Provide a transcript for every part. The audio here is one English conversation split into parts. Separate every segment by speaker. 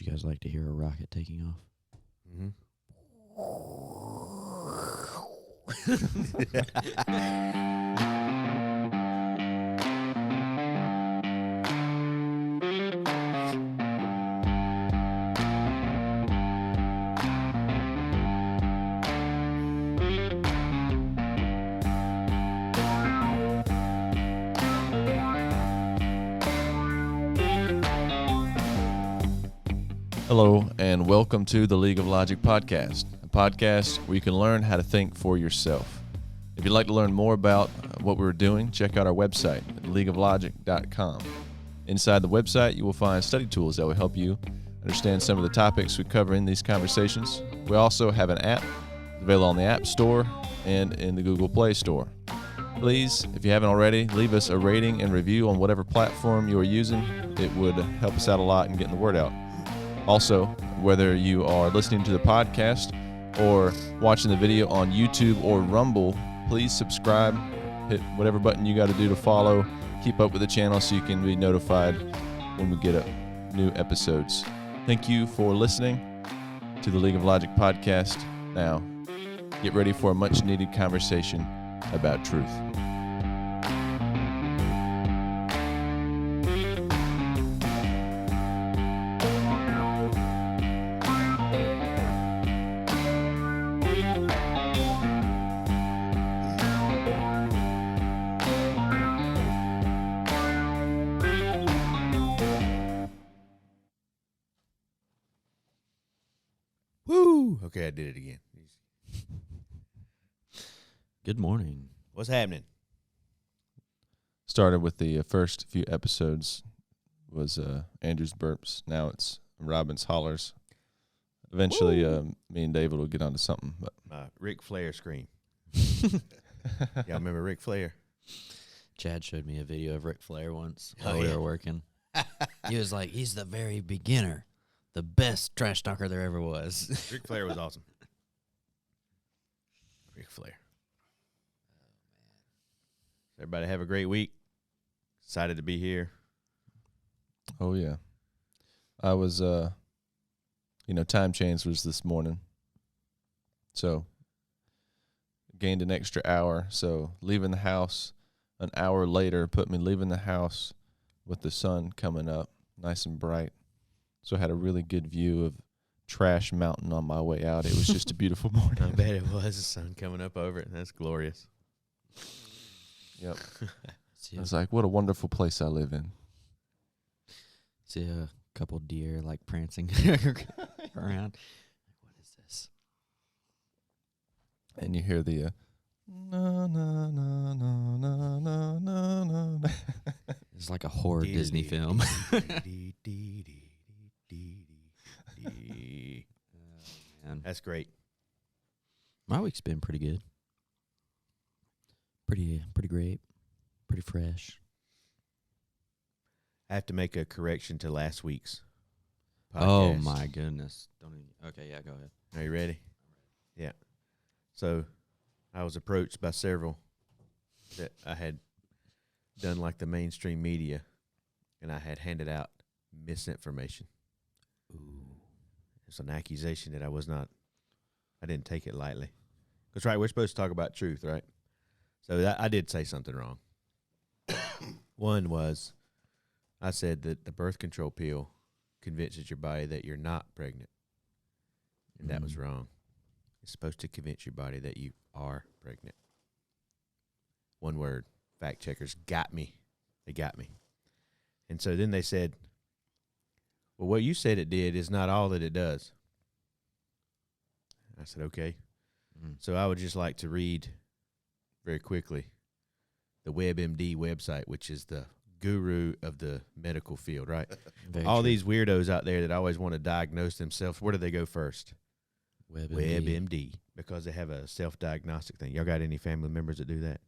Speaker 1: Would you guys like to hear a rocket taking off?
Speaker 2: Mm-hmm.
Speaker 3: Hello, and welcome to the League of Logic podcast, a podcast where you can learn how to think for yourself. If you'd like to learn more about what we're doing, check out our website at leagueoflogic.com. Inside the website, you will find study tools that will help you understand some of the topics we cover in these conversations. We also have an app available on the App Store and in the Google Play Store. Please, if you haven't already, leave us a rating and review on whatever platform you are using. It would help us out a lot in getting the word out. Also, whether you are listening to the podcast or watching the video on YouTube or Rumble, please subscribe, hit whatever button you got to do to follow, keep up with the channel so you can be notified when we get up new episodes. Thank you for listening to the League of Logic podcast. Now, get ready for a much needed conversation about truth.
Speaker 2: Woo! Okay, I did it again.
Speaker 1: Good morning.
Speaker 2: What's happening?
Speaker 3: Started with the first few episodes was Andrew's burps. Now it's Robin's hollers. Eventually, me and David will get onto something. But
Speaker 2: Ric Flair scream. Y'all remember Ric Flair?
Speaker 1: Chad showed me a video of Ric Flair once
Speaker 2: Oh,
Speaker 1: while we
Speaker 2: yeah.
Speaker 1: were working. He was like, he's the very beginner, the best trash talker there ever was.
Speaker 2: Ric Flair was awesome. Ric Flair. Everybody have a great week. Excited to be here.
Speaker 3: oh yeah, I was time change was this morning, so gained an extra hour. So leaving the house an hour later put me leaving the house with the sun coming up nice and bright. So I had a really good view of Trash Mountain on my way out. It was just a beautiful morning.
Speaker 2: I bet it was. The sun coming up over it. That's glorious.
Speaker 3: Yep.
Speaker 1: see,
Speaker 3: I was like, what a wonderful place I live in.
Speaker 1: see a couple deer like prancing around. What is this?
Speaker 3: And you hear the no no no no no no no no.
Speaker 1: It's like a horror Disney film. Man.
Speaker 2: That's great.
Speaker 1: My week's been pretty good. Pretty great. Pretty fresh.
Speaker 2: I have to make a correction to last week's podcast.
Speaker 1: Oh my goodness. Don't even, okay, yeah, go ahead.
Speaker 2: Are you ready? Yeah. So I was approached by several that I had done like the mainstream media, and I had handed out misinformation.
Speaker 1: Ooh.
Speaker 2: It's an accusation that I didn't take it lightly. Because, right, we're supposed to talk about truth, right? So I did say something wrong. One was I said that the birth control pill convinces your body that you're not pregnant. And that was wrong. It's supposed to convince your body that you are pregnant. One word. Fact checkers got me. They got me. And so then they said, well, what you said it did is not all that it does. I said, okay. So I would just like to read very quickly the WebMD website, which is the guru of the medical field, right?
Speaker 1: Very
Speaker 2: All
Speaker 1: true.
Speaker 2: these weirdos out there that always want to diagnose themselves, where do they go first?
Speaker 1: WebMD.
Speaker 2: WebMD, because they have a self-diagnostic thing. Y'all got any family members that do that?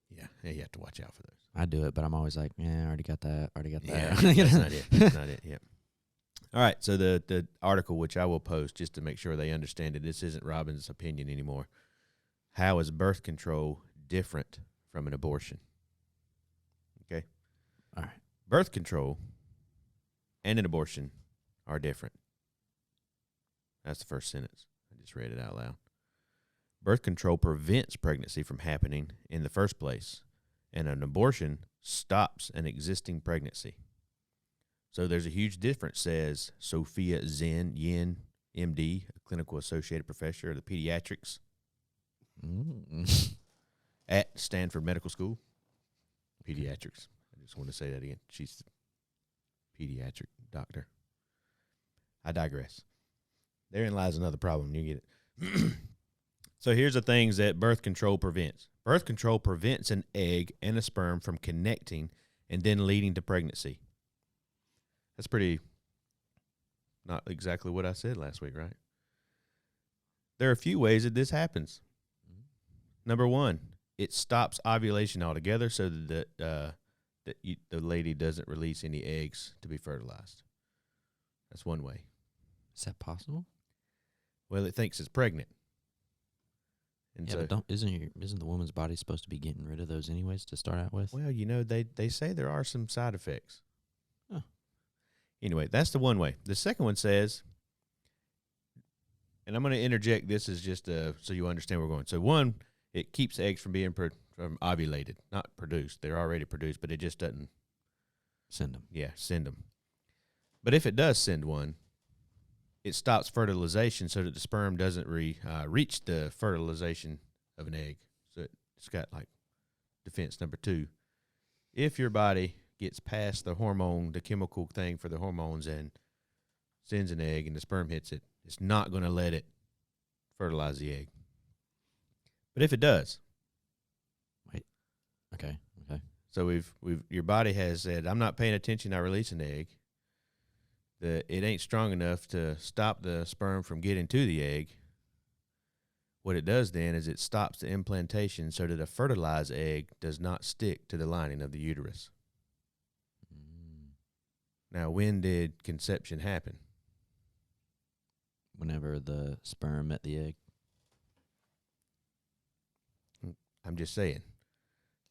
Speaker 2: Yeah, you have to watch out for those.
Speaker 1: I do it, but I'm always like, I already got that.
Speaker 2: Yeah, that's not it. That's not it. Yep. All right, so the article, which I will post just to make sure they understand it, this isn't Robin's opinion anymore. How is birth control different from an abortion? Okay.
Speaker 1: All right.
Speaker 2: Birth control and an abortion are different. That's the first sentence. I just read it out loud. Birth control prevents pregnancy from happening in the first place, and an abortion stops an existing pregnancy. So there's a huge difference, says Sophia Zen Yin, MD, a clinical associated professor of the pediatrics at Stanford Medical School. Pediatrics. I just want to say that again. She's a pediatric doctor. I digress. Therein lies another problem. You get it. So here's the things that birth control prevents. Birth control prevents an egg and a sperm from connecting and then leading to pregnancy. That's pretty not exactly what I said last week, right? There are a few ways that this happens. Number one, it stops ovulation altogether so that the lady doesn't release any eggs to be fertilized. That's one way.
Speaker 1: Is that possible?
Speaker 2: Well, it thinks it's pregnant. And
Speaker 1: Yeah, but isn't the woman's body supposed to be getting rid of those anyways to start out with?
Speaker 2: well, they say there are some side effects.
Speaker 1: Huh.
Speaker 2: Anyway, that's the one way. The second one says, and I'm going to interject this as just so you understand where we're going. So one, it keeps eggs from being from ovulated, not produced. They're already produced, but it just doesn't
Speaker 1: Send them.
Speaker 2: Yeah, send them. But if it does send one, it stops fertilization so that the sperm doesn't reach the fertilization of an egg. So it's got like defense number two. If your body gets past the chemical thing for the hormones and sends an egg and the sperm hits it, it's not going to let it fertilize the egg. But if it does.
Speaker 1: Okay.
Speaker 2: So your body has said, I'm not paying attention, I release an egg. It ain't strong enough to stop the sperm from getting to the egg. What it does then is it stops the implantation so that a fertilized egg does not stick to the lining of the uterus. Now, when did conception happen?
Speaker 1: Whenever the sperm met the egg.
Speaker 2: I'm just saying.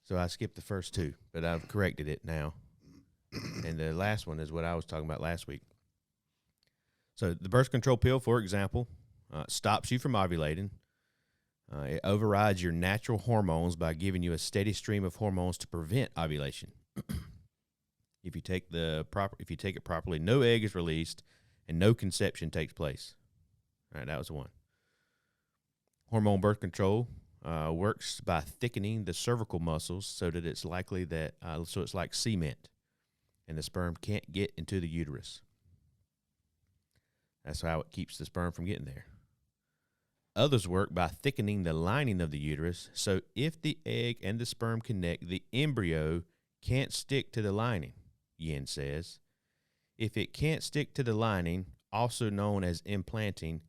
Speaker 2: So I skipped the first two, but I've corrected it now. And the last one is what I was talking about last week. So the birth control pill, for example, stops you from ovulating. It overrides your natural hormones by giving you a steady stream of hormones to prevent ovulation. If you take it properly, no egg is released and no conception takes place. All right, that was the one. Hormone birth control works by thickening the cervical muscles so that it's likely that so it's like cement, and the sperm can't get into the uterus. That's how it keeps the sperm from getting there. Others work by thickening the lining of the uterus, so if the egg and the sperm connect, the embryo can't stick to the lining, Yin says. If it can't stick to the lining, also known as implanting,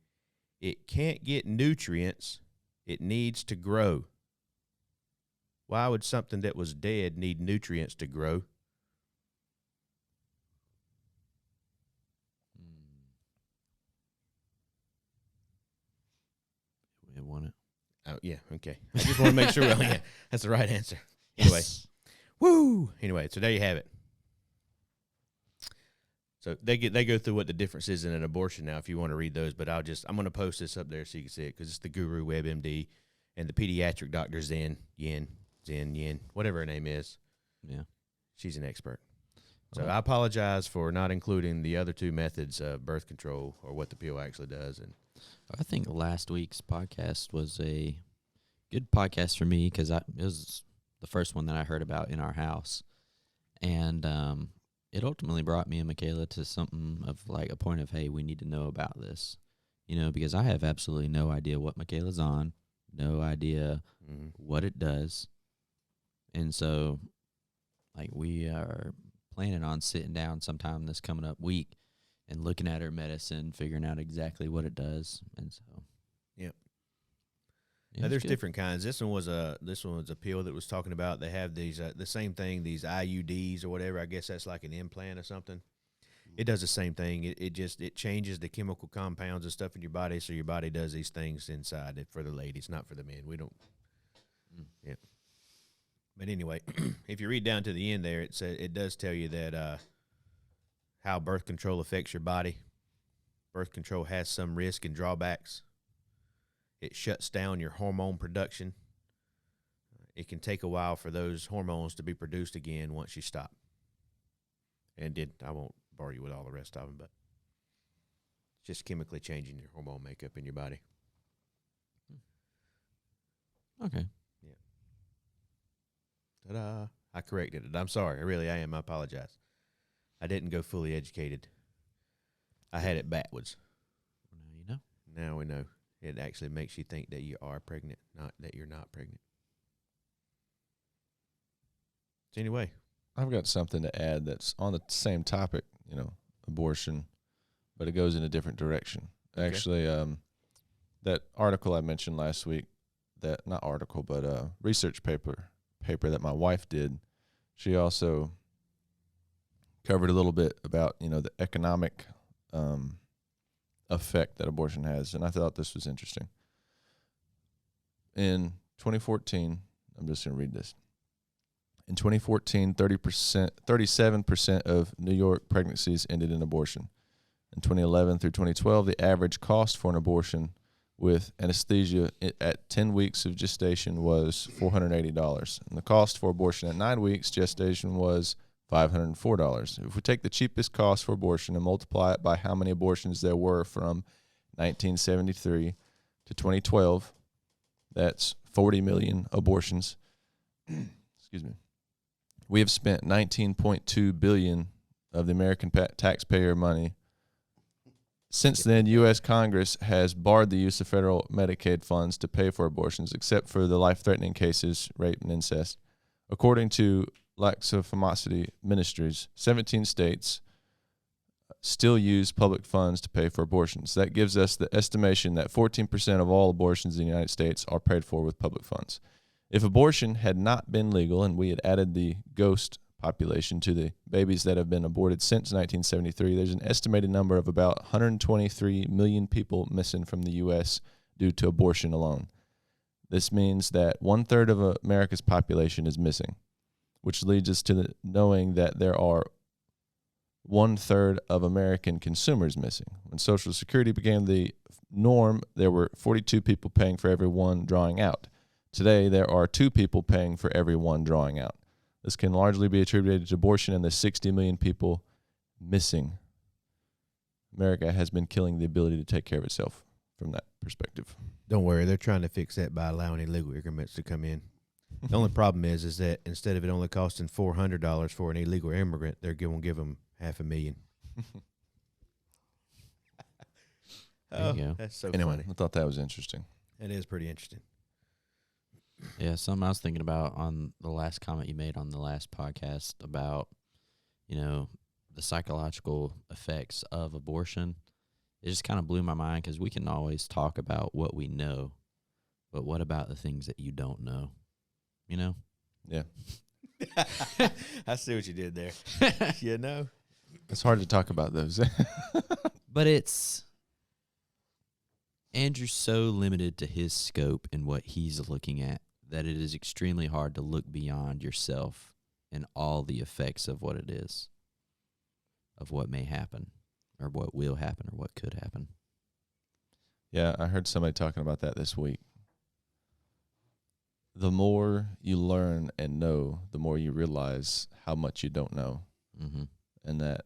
Speaker 2: it can't get nutrients it needs to grow. Why would something that was dead need nutrients to grow?
Speaker 1: It won it.
Speaker 2: Oh, yeah, okay. I just want to make sure. Yeah, that's the right answer. Anyway, woo! Anyway, so there you have it. So they go through what the difference is in an abortion now if you want to read those, but I'm going to post this up there so you can see it because it's the Guru WebMD and the pediatric doctor Zen Yin, whatever her name is.
Speaker 1: Yeah.
Speaker 2: She's an expert. So I apologize for not including the other two methods of birth control or what the pill actually does. And
Speaker 1: I think last week's podcast was a good podcast for me because it was the first one that I heard about in our house. And it ultimately brought me and Michaela to something of like a point of, hey, we need to know about this, because I have absolutely no idea what Michaela's on, no idea what it does. And so, like, we are planning on sitting down sometime this coming up week and looking at her medicine, figuring out exactly what it does. And so,
Speaker 2: yep.
Speaker 1: Yeah,
Speaker 2: now, there's
Speaker 1: good.
Speaker 2: different kinds. This one was a pill that was talking about. They have these the same thing, these IUDs or whatever. I guess that's like an implant or something. It does the same thing. It changes the chemical compounds and stuff in your body, so your body does these things inside it for the ladies, not for the men. We don't. Yeah. But anyway, if you read down to the end there, it does tell you that how birth control affects your body. Birth control has some risk and drawbacks. It shuts down your hormone production. It can take a while for those hormones to be produced again once you stop. And I won't bore you with all the rest of them, but it's just chemically changing your hormone makeup in your body.
Speaker 1: Okay.
Speaker 2: Yeah. Ta-da. I corrected it. I'm sorry. I am. I apologize. I didn't go fully educated. I had it backwards.
Speaker 1: Now you know.
Speaker 2: Now we know. It actually makes you think that you are pregnant, not that you're not pregnant. So anyway.
Speaker 3: I've got something to add that's on the same topic, abortion, but it goes in a different direction.
Speaker 2: Okay.
Speaker 3: Actually, that article I mentioned last week, research paper that my wife did, she also covered a little bit about, the economic effect that abortion has, and I thought this was interesting. In 2014, I'm just going to read this. In 2014, 37% of New York pregnancies ended in abortion. In 2011 through 2012, the average cost for an abortion with anesthesia at 10 weeks of gestation was $480. And the cost for abortion at 9 weeks gestation was $504. If we take the cheapest cost for abortion and multiply it by how many abortions there were from 1973 to 2012, that's 40 million abortions. Excuse me. We have spent $19.2 billion of the American taxpayer money. Since then, U.S. Congress has barred the use of federal Medicaid funds to pay for abortions, except for the life-threatening cases, rape and incest. According to Laxofamosity Ministries, 17 states still use public funds to pay for abortions. That gives us the estimation that 14% of all abortions in the United States are paid for with public funds. If abortion had not been legal and we had added the ghost population to the babies that have been aborted since 1973, there's an estimated number of about 123 million people missing from the U.S. due to abortion alone. This means that 1/3 of America's population is missing, which leads us to knowing that there are 1/3 of American consumers missing. When Social Security became the norm, there were 42 people paying for every one drawing out. Today, there are 2 people paying for every one drawing out. This can largely be attributed to abortion and the 60 million people missing. America has been killing the ability to take care of itself from that perspective.
Speaker 2: Don't worry, they're trying to fix that by allowing illegal immigrants to come in. The only problem is that instead of it only costing $400 for an illegal immigrant, they're going to give them $500,000.
Speaker 1: There you go.
Speaker 2: That's so
Speaker 3: Anyway,
Speaker 2: funny.
Speaker 3: I thought that was interesting.
Speaker 2: That is pretty interesting.
Speaker 1: Yeah, something I was thinking about on the last comment you made on the last podcast about, the psychological effects of abortion. It just kind of blew my mind because we can always talk about what we know, but what about the things that you don't know?
Speaker 3: Yeah.
Speaker 2: I see what you did there.
Speaker 3: It's hard to talk about those.
Speaker 1: But Andrew's so limited to his scope and what he's looking at that it is extremely hard to look beyond yourself and all the effects of what it is, of what may happen or what will happen or what could happen.
Speaker 3: Yeah, I heard somebody talking about that this week. The more you learn and know, the more you realize how much you don't know.
Speaker 1: Mm-hmm.
Speaker 3: And that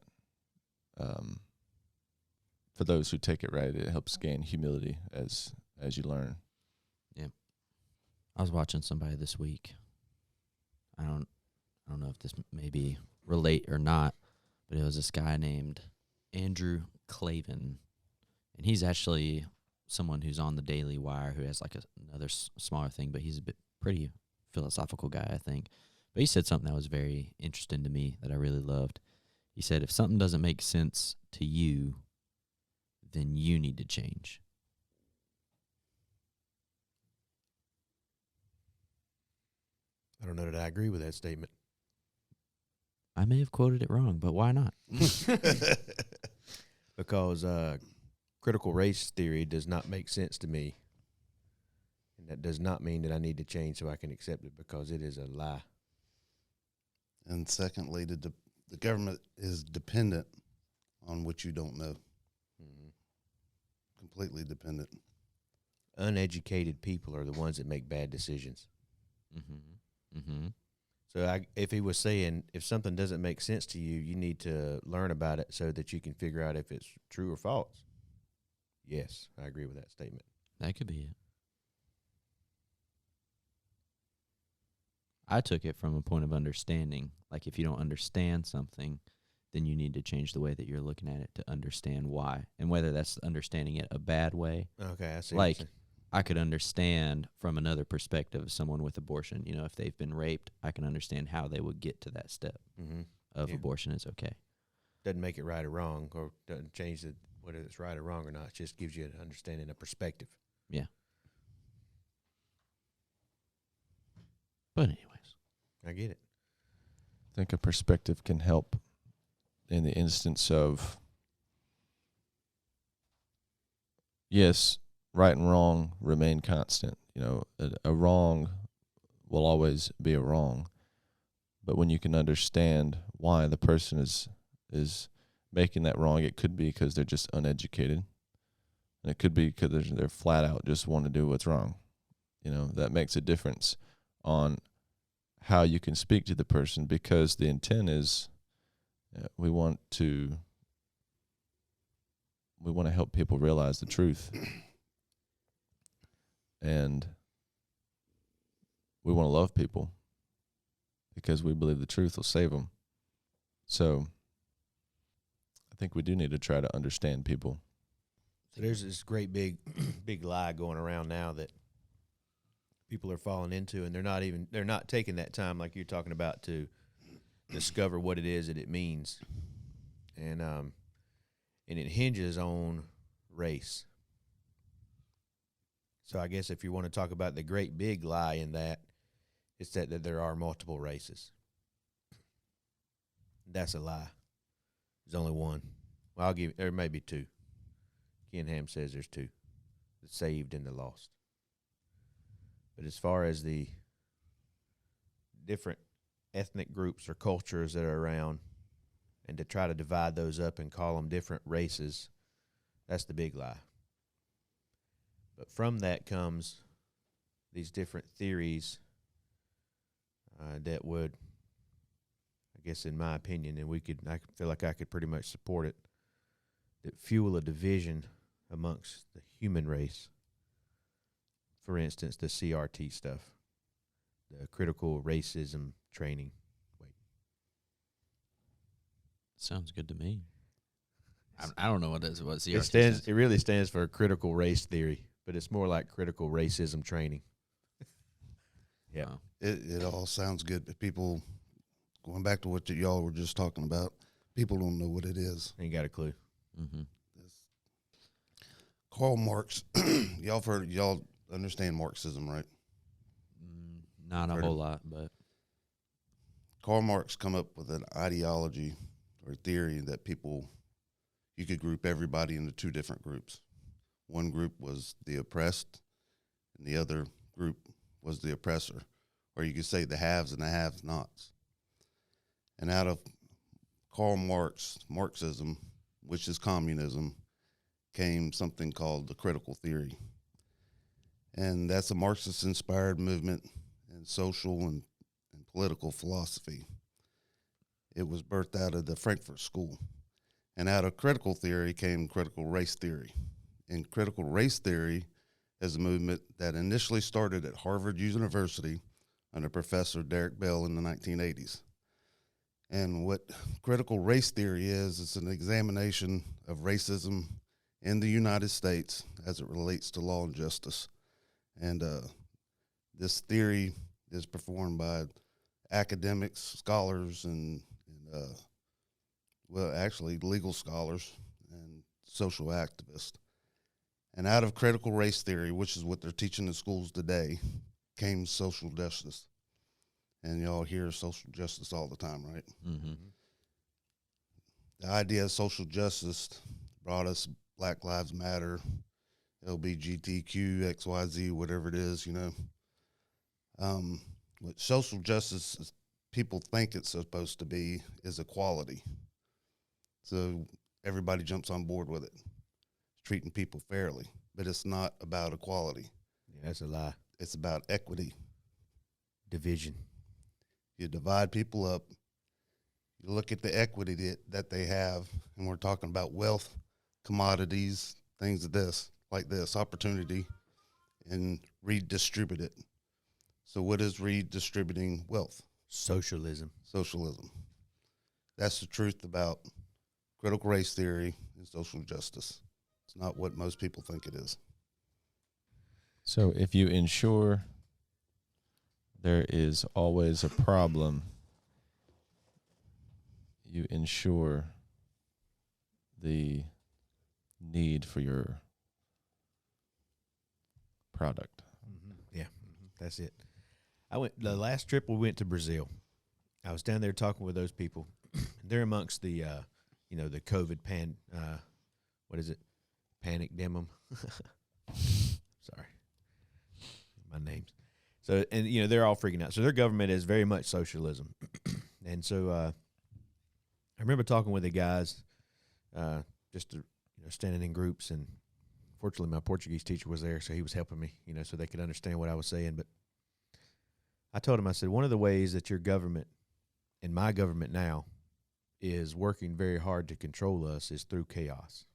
Speaker 3: for those who take it right, it helps gain humility as you learn.
Speaker 1: Yeah. I was watching somebody this week. I don't know if this maybe relate or not, but it was this guy named Andrew Klavan. And he's actually someone who's on the Daily Wire who has like another smaller thing, but he's a pretty philosophical guy, I think. But he said something that was very interesting to me that I really loved. He said, if something doesn't make sense to you, then you need to change.
Speaker 2: I don't know that I agree with that statement.
Speaker 1: I may have quoted it wrong, but why not?
Speaker 2: Because critical race theory does not make sense to me. And that does not mean that I need to change so I can accept it, because it is a lie.
Speaker 4: And secondly, the government is dependent on what you don't know.
Speaker 2: Mhm.
Speaker 4: Completely dependent.
Speaker 2: Uneducated people are the ones that make bad decisions.
Speaker 1: Mm-hmm. Mm-hmm.
Speaker 2: So if he was saying, if something doesn't make sense to you, you need to learn about it so that you can figure out if it's true or false. Yes, I agree with that statement.
Speaker 1: That could be it. I took it from a point of understanding. Like, if you don't understand something, then you need to change the way that you're looking at it to understand why. And whether that's understanding it a bad way,
Speaker 2: Okay, I see.
Speaker 1: like, I could understand from another perspective of someone with abortion. You know, if they've been raped, I can understand how they would get to that step
Speaker 2: Mm-hmm.
Speaker 1: of
Speaker 2: Yeah.
Speaker 1: abortion is okay.
Speaker 2: Doesn't make it right or wrong, or doesn't change whether it's right or wrong or not. It just gives you an understanding, a perspective.
Speaker 1: But anyways,
Speaker 2: I get it.
Speaker 3: I think a perspective can help in the instance of, yes, right and wrong remain constant. You know, a wrong will always be a wrong. But when you can understand why the person is making that wrong, it could be because they're just uneducated. And it could be because they're flat out just want to do what's wrong. You know, that makes a difference on how you can speak to the person, because the intent is we want to help people realize the truth. And we want to love people because we believe the truth will save them. So I think we do need to try to understand people.
Speaker 2: So there's this great big big lie going around now that people are falling into, and they're not taking that time like you're talking about to discover what it is that it means. And it hinges on race. So I guess if you want to talk about the great big lie in that, it's that there are multiple races. That's a lie. There's only one. Well, there may be two. Ken Ham says there's two, the saved and the lost. But as far as the different ethnic groups or cultures that are around, and to try to divide those up and call them different races, that's the big lie. But from that comes these different theories that would, I guess in my opinion, and I feel like I could pretty much support it, that fuel a division amongst the human race. For instance, the CRT stuff, the critical racism training.
Speaker 1: sounds good to me. I don't know what CRT
Speaker 2: It stands. It really stands for critical race theory, but it's more like critical racism training. Yeah.
Speaker 1: Wow.
Speaker 4: It all sounds good. But people, going back to what y'all were just talking about, people don't know what it is.
Speaker 2: Ain't got a clue.
Speaker 1: Mm-hmm.
Speaker 4: Karl Marx, y'all understand Marxism, right?
Speaker 1: Not a
Speaker 4: Heard
Speaker 1: whole
Speaker 4: of-
Speaker 1: lot, but
Speaker 4: Karl Marx come up with an ideology or theory that you could group everybody into two different groups. One group was the oppressed, and the other group was the oppressor, or you could say the haves and the have-nots. And out of Karl Marxism, which is communism, came something called the critical theory. And that's a Marxist-inspired movement in social and political philosophy. It was birthed out of the Frankfurt School. And out of critical theory came critical race theory. And critical race theory is a movement that initially started at Harvard University under Professor Derek Bell in the 1980s. And what critical race theory is, it's an examination of racism in the United States as it relates to law and justice. And this theory is performed by academics, scholars, and actually legal scholars and social activists. And out of critical race theory, which is what they're teaching in schools today, came social justice. And y'all hear social justice all the time, right?
Speaker 1: mm-hmm.
Speaker 4: The idea of social justice brought us Black Lives Matter, LGBTQ, XYZ, whatever it is, you know. What social justice people think it's supposed to be is equality. So everybody jumps on board with it. It's treating people fairly, but it's not about equality.
Speaker 2: Yeah, that's a lie.
Speaker 4: It's about equity.
Speaker 2: Division.
Speaker 4: You divide people up. You look at the equity that they have, and we're talking about wealth, commodities, things of this, like this, opportunity, and redistribute it. So what is redistributing wealth?
Speaker 2: Socialism.
Speaker 4: Socialism. That's the truth about critical race theory and social justice. It's not what most people think it is.
Speaker 3: So if you ensure there is always a problem, you ensure the need for your product.
Speaker 2: Yeah, that's it. I went the last trip we went to Brazil. I was down there talking with those people. They're amongst the, the COVID what is it? Panic demum. Sorry, my names. So, and they're all freaking out. So their government is very much socialism, and so I remember talking with the guys, just standing in groups, and fortunately my Portuguese teacher was there, so he was helping me, so they could understand what I was saying. But I told him, I said, one of the ways that your government and my government now is working very hard to control us is through chaos.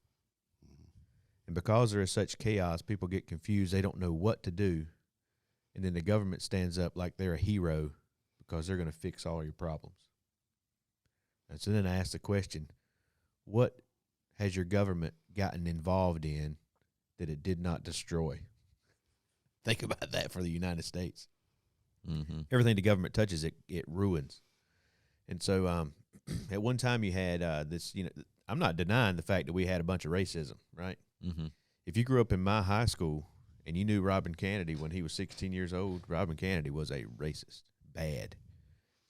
Speaker 2: And because there is such chaos, people get confused. They don't know what to do. And then the government stands up like they're a hero because they're going to fix all your problems. And so then I asked the question, what has your government gotten involved in that it did not destroy? Think about that for the United States.
Speaker 1: Mm-hmm.
Speaker 2: Everything the government touches, it ruins. And so at one time you had this, I'm not denying the fact that we had a bunch of racism, right?
Speaker 1: Mm-hmm.
Speaker 2: If you grew up in my high school and you knew Robin Kennedy when he was 16 years old, Robin Kennedy was a racist, bad.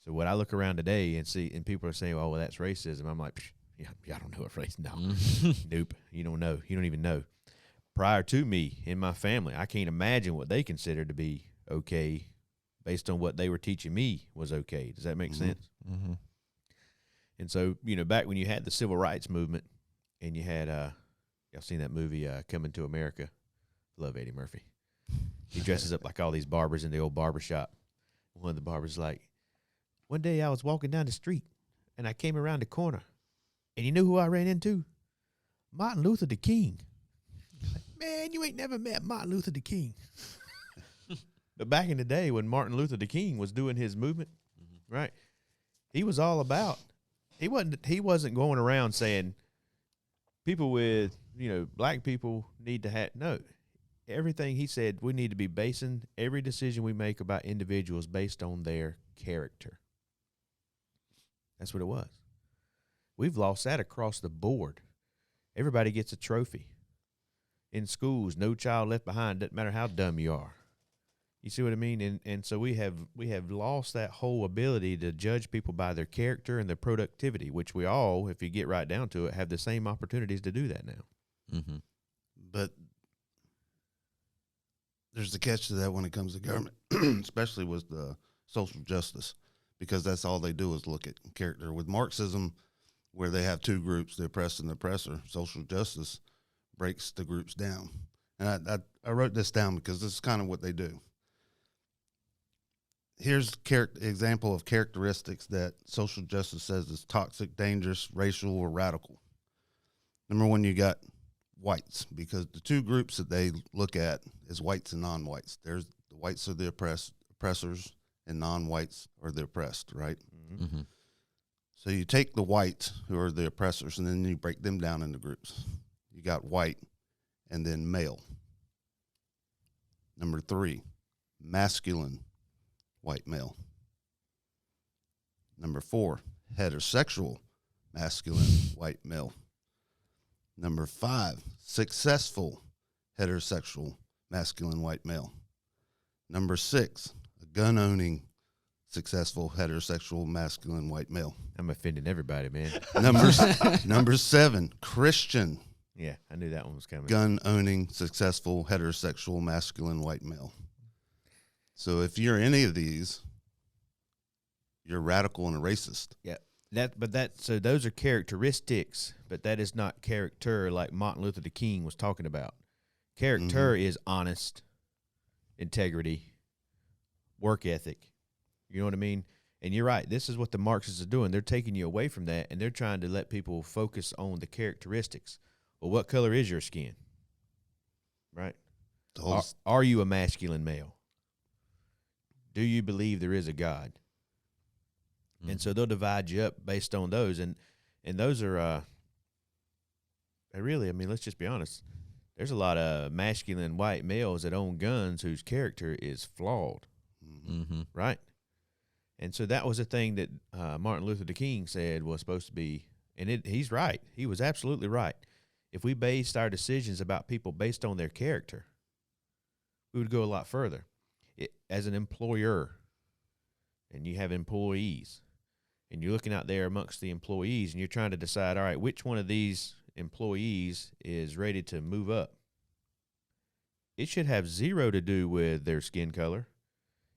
Speaker 2: So when I look around today and see, and people are saying, "Oh, well, that's racism," I'm like, "Yeah, I don't know what racism. No, nope. You don't know. You don't even know." Prior to me in my family, I can't imagine what they considered to be okay, based on what they were teaching me was okay. Does that make sense?
Speaker 3: Mm-hmm.
Speaker 2: And so, back when you had the civil rights movement, and you had, y'all seen that movie Coming to America? Love Eddie Murphy. He dresses up like all these barbers in the old barber shop. One of the barbers like, one day I was walking down the street, and I came around the corner, and you know who I ran into? Martin Luther the King. Like, man, you ain't never met Martin Luther the King. But back in the day when Martin Luther the King was doing his movement, right, he was all about, he wasn't going around saying people with, black people need to have, no. Everything he said, we need to be basing every decision we make about individuals based on their character. That's what it was. We've lost that across the board. Everybody gets a trophy. In schools, no child left behind, doesn't matter how dumb you are. You see what I mean? And so we have lost that whole ability to judge people by their character and their productivity, which we all, if you get right down to it, have the same opportunities to do that now.
Speaker 1: Mm-hmm.
Speaker 4: But there's the catch to that when it comes to government, especially with the social justice, because that's all they do is look at character. With Marxism, where they have two groups, the oppressed and the oppressor, social justice breaks the groups down. And I wrote this down because this is kind of what they do. Here's example of characteristics that social justice says is toxic, dangerous, racial, or radical. Number one, you got whites, because the two groups that they look at is whites and non-whites. There's the whites are the oppressors, and non-whites are the oppressed, right?
Speaker 1: Mm-hmm.
Speaker 4: So you take the whites, who are the oppressors, and then you break them down into groups. You got white and then male. Number three, masculine white male. Number four, heterosexual masculine white male. Number five, successful heterosexual masculine white male. Number six, a gun-owning successful heterosexual masculine white male.
Speaker 2: I'm offending everybody, man.
Speaker 4: Number seven, Christian
Speaker 2: Yeah, I knew that one was coming.
Speaker 4: gun-owning successful heterosexual masculine white male. So if you're any of these, you're radical and a racist.
Speaker 2: Yeah. So those are characteristics, but that is not character like Martin Luther King was talking about. Character is honest, integrity, work ethic. You know what I mean? And you're right. This is what the Marxists are doing. They're taking you away from that, and they're trying to let people focus on the characteristics. Well, what color is your skin? Right? Are you a masculine male? Do you believe there is a God? And so they'll divide you up based on those. And those are, really, I mean, let's just be honest. There's a lot of masculine white males that own guns whose character is flawed, right? And so that was a thing that Martin Luther King said was supposed to be, and he's right. He was absolutely right. If we based our decisions about people based on their character, we would go a lot further. As an employer, and you have employees, and you're looking out there amongst the employees, and you're trying to decide, all right, which one of these employees is ready to move up. It should have zero to do with their skin color.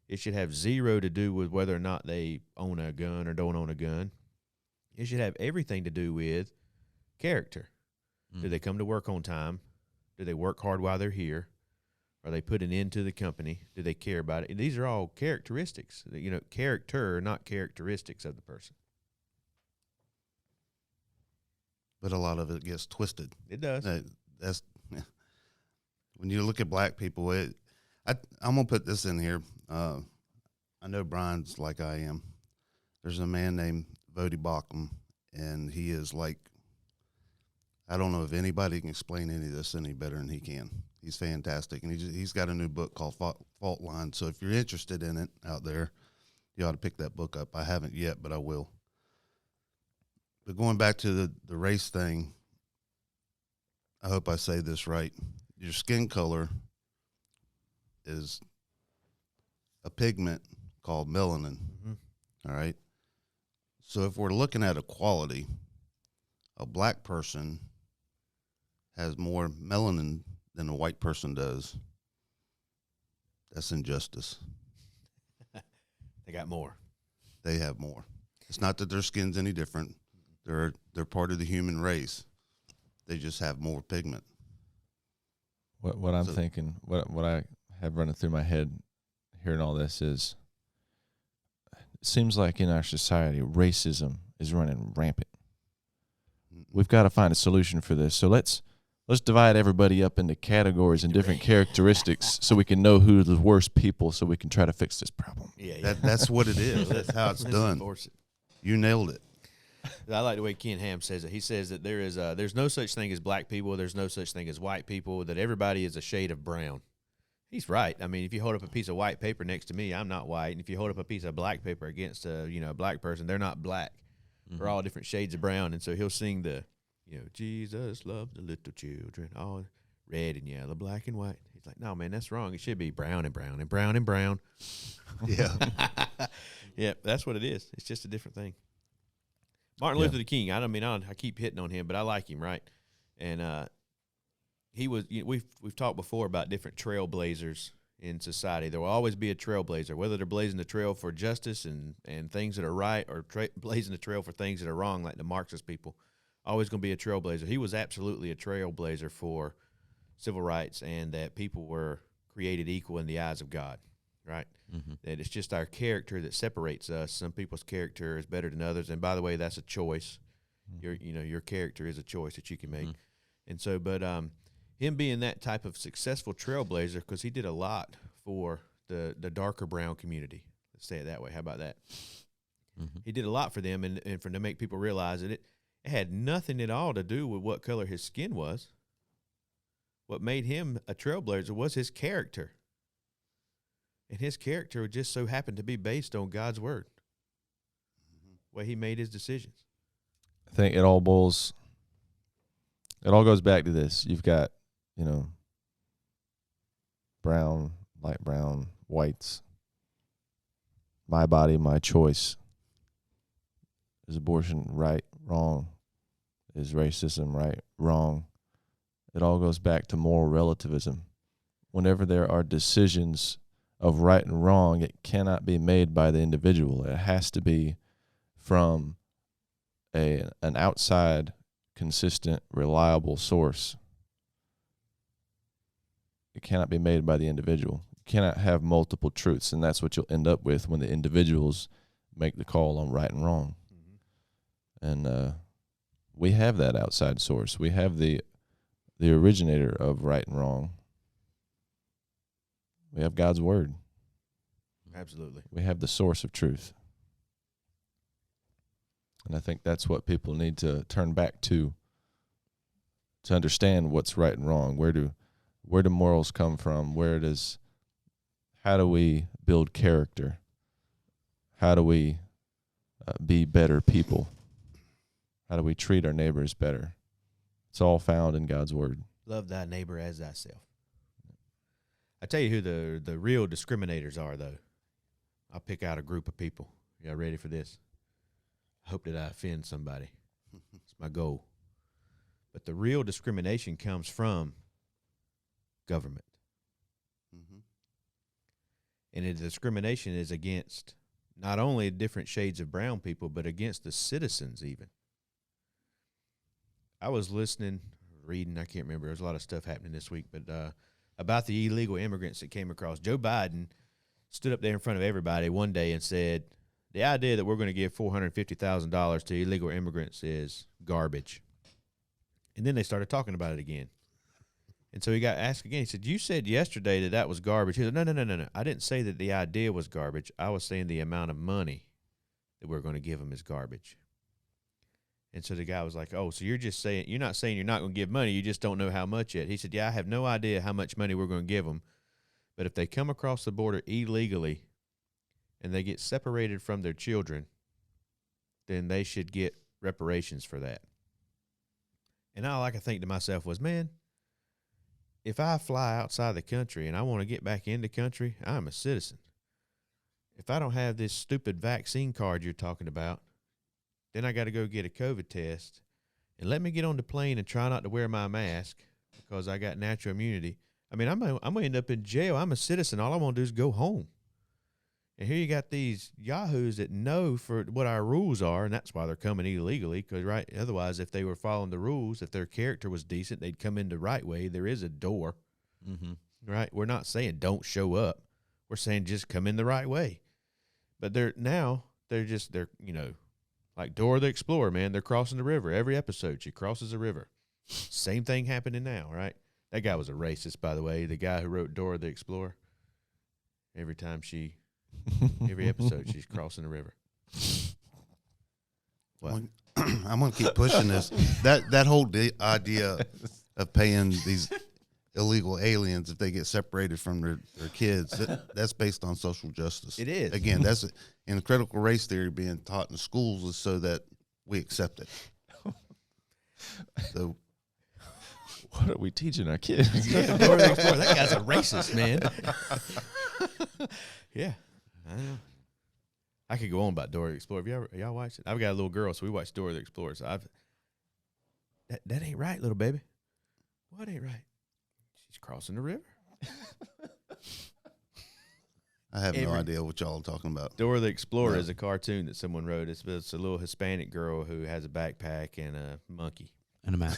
Speaker 2: It should have zero to do with whether or not they own a gun or don't own a gun. It should have everything to do with character. Do they come to work on time? Do they work hard while they're here? Are they putting into the company? Do they care about it? And these are all characteristics. You know, character, not characteristics of the person.
Speaker 4: But a lot of it gets twisted.
Speaker 2: It does.
Speaker 4: That's when you look at black people. I'm gonna put this in here. I know Brian's like I am. There's a man named Vodi Bakum, and he is like, I don't know if anybody can explain any of this any better than he can. He's fantastic, and he's got a new book called Fault Line. So if you're interested in it out there, you ought to pick that book up. I haven't yet, but I will. But going back to the race thing, I hope I say this right. Your skin color is a pigment called melanin, all right? So if we're looking at equality, a black person has more melanin than a white person does. That's injustice.
Speaker 2: They got more.
Speaker 4: They have more. It's not that their skin's any different. They're part of the human race. They just have more pigment.
Speaker 3: What I'm thinking, what I have running through my head hearing all this is, it seems like in our society, racism is running rampant. We've got to find a solution for this. So let's divide everybody up into categories and different characteristics so we can know who are the worst people so we can try to fix this problem.
Speaker 2: Yeah.
Speaker 4: That's what it is. That's how it's done. You nailed it.
Speaker 2: I like the way Ken Ham says it. He says that there's no such thing as black people. There's no such thing as white people, that everybody is a shade of brown. He's right. I mean, if you hold up a piece of white paper next to me, I'm not white. And if you hold up a piece of black paper against a black person, they're not black. We're all different shades of brown. And so he'll sing Jesus loved the little children, all red and yellow, black and white. He's like, no, man, that's wrong. It should be brown and brown and brown and brown.
Speaker 4: Yeah.
Speaker 2: Yeah, that's what it is. It's just a different thing. Martin Luther King, I keep hitting on him, but I like him, right? And he was. We've talked before about different trailblazers in society. There will always be a trailblazer, whether they're blazing the trail for justice and things that are right, or blazing the trail for things that are wrong, like the Marxist people. Always going to be a trailblazer. He was absolutely a trailblazer for civil rights and that people were created equal in the eyes of God, right? That it's just our character that separates us. Some people's character is better than others, and by the way, that's a choice. Your character is a choice that you can make. And so, but him being that type of successful trailblazer, because he did a lot for the darker brown community. Let's say it that way. How about that? He did a lot for them, and to make people realize that it had nothing at all to do with what color his skin was. What made him a trailblazer was his character. And his character just so happened to be based on God's word, where he made his decisions.
Speaker 3: I think it all goes back to this. You've got, brown, light brown, whites. My body, my choice. Is abortion right, wrong? Is racism right, wrong? It all goes back to moral relativism. Whenever there are decisions of right and wrong, it cannot be made by the individual. It has to be from an outside, consistent, reliable source, it cannot be made by the individual. You cannot have multiple truths, and that's what you'll end up with when the individuals make the call on right and wrong. Mm-hmm. And we have that outside source. We have the originator of right and wrong. We have God's word.
Speaker 2: Absolutely.
Speaker 3: We have the source of truth. And I think that's what people need to turn back to understand what's right and wrong. Where do morals come from? How do we build character? How do we be better people? How do we treat our neighbors better? It's all found in God's word.
Speaker 2: Love thy neighbor as thyself. I tell you who the real discriminators are, though. I'll pick out a group of people. Y'all ready for this? I hope that I offend somebody. It's my goal. But the real discrimination comes from government.
Speaker 4: Mm-hmm.
Speaker 2: And the discrimination is against not only different shades of brown people, but against the citizens even. I was reading, I can't remember. There's a lot of stuff happening this week, but about the illegal immigrants that came across. Joe Biden stood up there in front of everybody one day and said, the idea that we're going to give $450,000 to illegal immigrants is garbage. And then they started talking about it again. And so he got asked again. He said, you said yesterday that was garbage. He said, no. I didn't say that the idea was garbage. I was saying the amount of money that we're going to give them is garbage. And so the guy was like, oh, so you're not saying you're not going to give money. You just don't know how much yet. He said, yeah, I have no idea how much money we're going to give them. But if they come across the border illegally and they get separated from their children, then they should get reparations for that. And all I could think to myself was, man, if I fly outside the country and I want to get back in the country, I'm a citizen. If I don't have this stupid vaccine card you're talking about, then I got to go get a COVID test. And let me get on the plane and try not to wear my mask because I got natural immunity. I mean, I'm going to end up in jail. I'm a citizen. All I want to do is go home. And here you got these yahoos that know for what our rules are, and that's why they're coming illegally. Because right, otherwise, if they were following the rules, if their character was decent, they'd come in the right way. There is a door, right? We're not saying don't show up. We're saying just come in the right way. But they're like Dora the Explorer, man. They're crossing the river every episode. She crosses the river. Same thing happening now, right? That guy was a racist, by the way. The guy who wrote Dora the Explorer. Every episode, she's crossing the river. What?
Speaker 4: I'm going to keep pushing this. That whole idea of paying these illegal aliens if they get separated from their kids, that's based on social justice.
Speaker 2: It is.
Speaker 4: Again, that's in critical race theory being taught in schools is so that we accept it. So
Speaker 3: what are we teaching our kids?
Speaker 2: Yeah, Dora the Explorer. That guy's a racist, man. Yeah, I know. I could go on about Dora the Explorer. Have y'all watched it? I've got a little girl, so we watch Dora the Explorer. So that ain't right, little baby. What ain't right? She's crossing the river.
Speaker 4: I have no idea what y'all are talking about.
Speaker 2: Dora the Explorer is a cartoon that someone wrote. It's a little Hispanic girl who has a backpack and a monkey.
Speaker 1: And a map.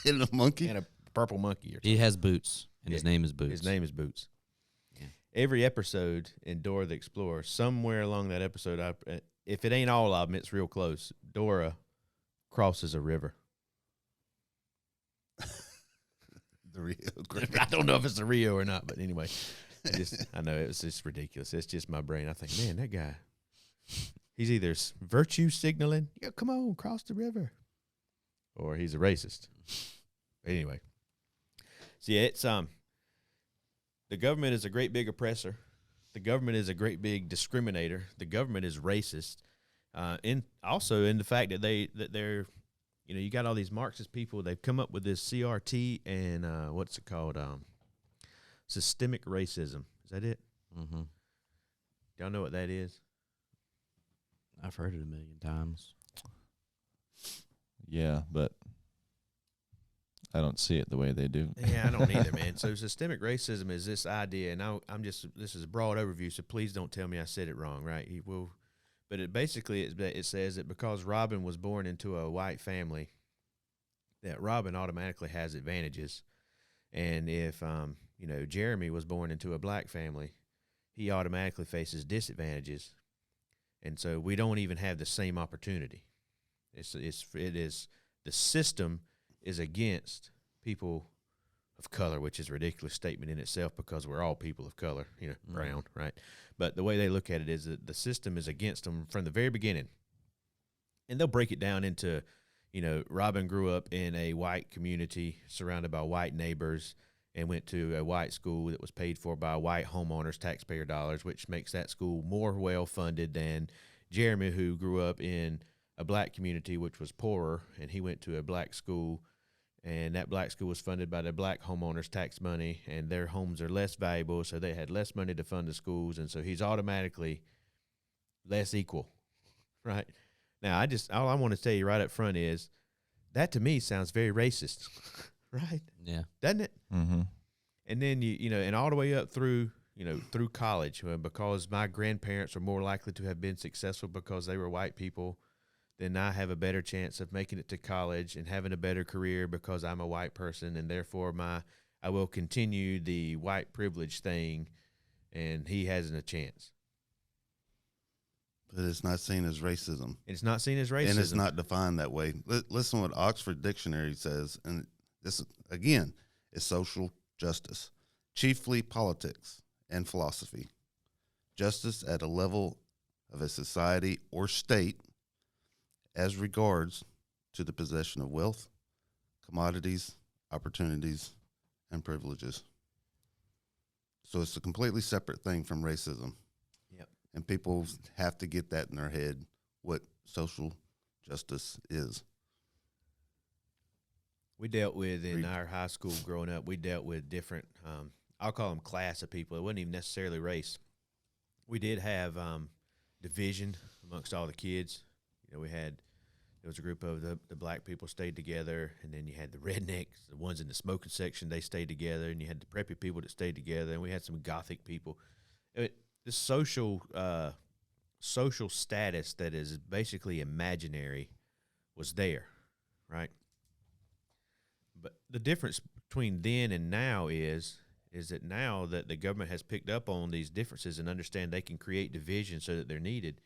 Speaker 4: And a monkey?
Speaker 2: And a purple monkey.
Speaker 1: He has boots, and his name is Boots.
Speaker 2: His name is Boots.
Speaker 1: Yeah.
Speaker 2: Every episode in Dora the Explorer, somewhere along that episode, if it ain't all of them, it's real close. Dora crosses a river.
Speaker 4: The Rio Grande.
Speaker 2: I don't know if it's the Rio or not, but anyway, I know it's just ridiculous. It's just my brain. I think, man, that guy, he's either virtue signaling, yeah, come on, cross the river, or he's a racist. But anyway, see, it's the government is a great big oppressor. The government is a great big discriminator. The government is racist. In the fact that they're, you got all these Marxist people. They've come up with this CRT and what's it called? Systemic racism. Is that it?
Speaker 1: Mm-hmm.
Speaker 2: Y'all know what that is?
Speaker 1: I've heard it a million times.
Speaker 3: Yeah, but I don't see it the way they do.
Speaker 2: Yeah, I don't either, man. So systemic racism is this idea, and this is a broad overview, so please don't tell me I said it wrong, right? But it says that because Robin was born into a white family, that Robin automatically has advantages. And if Jeremy was born into a black family, he automatically faces disadvantages. And so we don't even have the same opportunity. The system is against people of color, which is a ridiculous statement in itself because we're all people of color, brown, right? But the way they look at it is that the system is against them from the very beginning. And they'll break it down into, Robin grew up in a white community surrounded by white neighbors and went to a white school that was paid for by white homeowners, taxpayer dollars, which makes that school more well-funded than Jeremy, who grew up in a black community, which was poorer, and he went to a black school, and that black school was funded by the black homeowners' tax money, and their homes are less valuable, so they had less money to fund the schools, and so he's automatically less equal, right? Now, all I want to tell you right up front is that to me sounds very racist, right?
Speaker 1: Yeah.
Speaker 2: Doesn't it?
Speaker 3: Mm-hmm.
Speaker 2: And then and all the way up through college, because my grandparents are more likely to have been successful because they were white people, then I have a better chance of making it to college and having a better career because I'm a white person, and therefore I will continue the white privilege thing, and he hasn't a chance.
Speaker 4: But it's not seen as racism.
Speaker 2: It's not seen as racism.
Speaker 4: And it's not defined that way. Listen what Oxford Dictionary says, and this, again, is social justice, chiefly politics and philosophy. Justice at a level of a society or state as regards to the possession of wealth, commodities, opportunities, and privileges. So it's a completely separate thing from racism.
Speaker 2: Yep.
Speaker 4: And people have to get that in their head, what social justice is.
Speaker 2: We dealt with, in our high school growing up, we dealt with different, I'll call them class of people. It wasn't even necessarily race. We did have division amongst all the kids. There was a group of the black people stayed together, and then you had the rednecks, the ones in the smoking section, they stayed together, and you had the preppy people that stayed together, and we had some gothic people. The social status that is basically imaginary was there, right? But the difference between then and now is that now that the government has picked up on these differences and understand they can create division so that they're needed,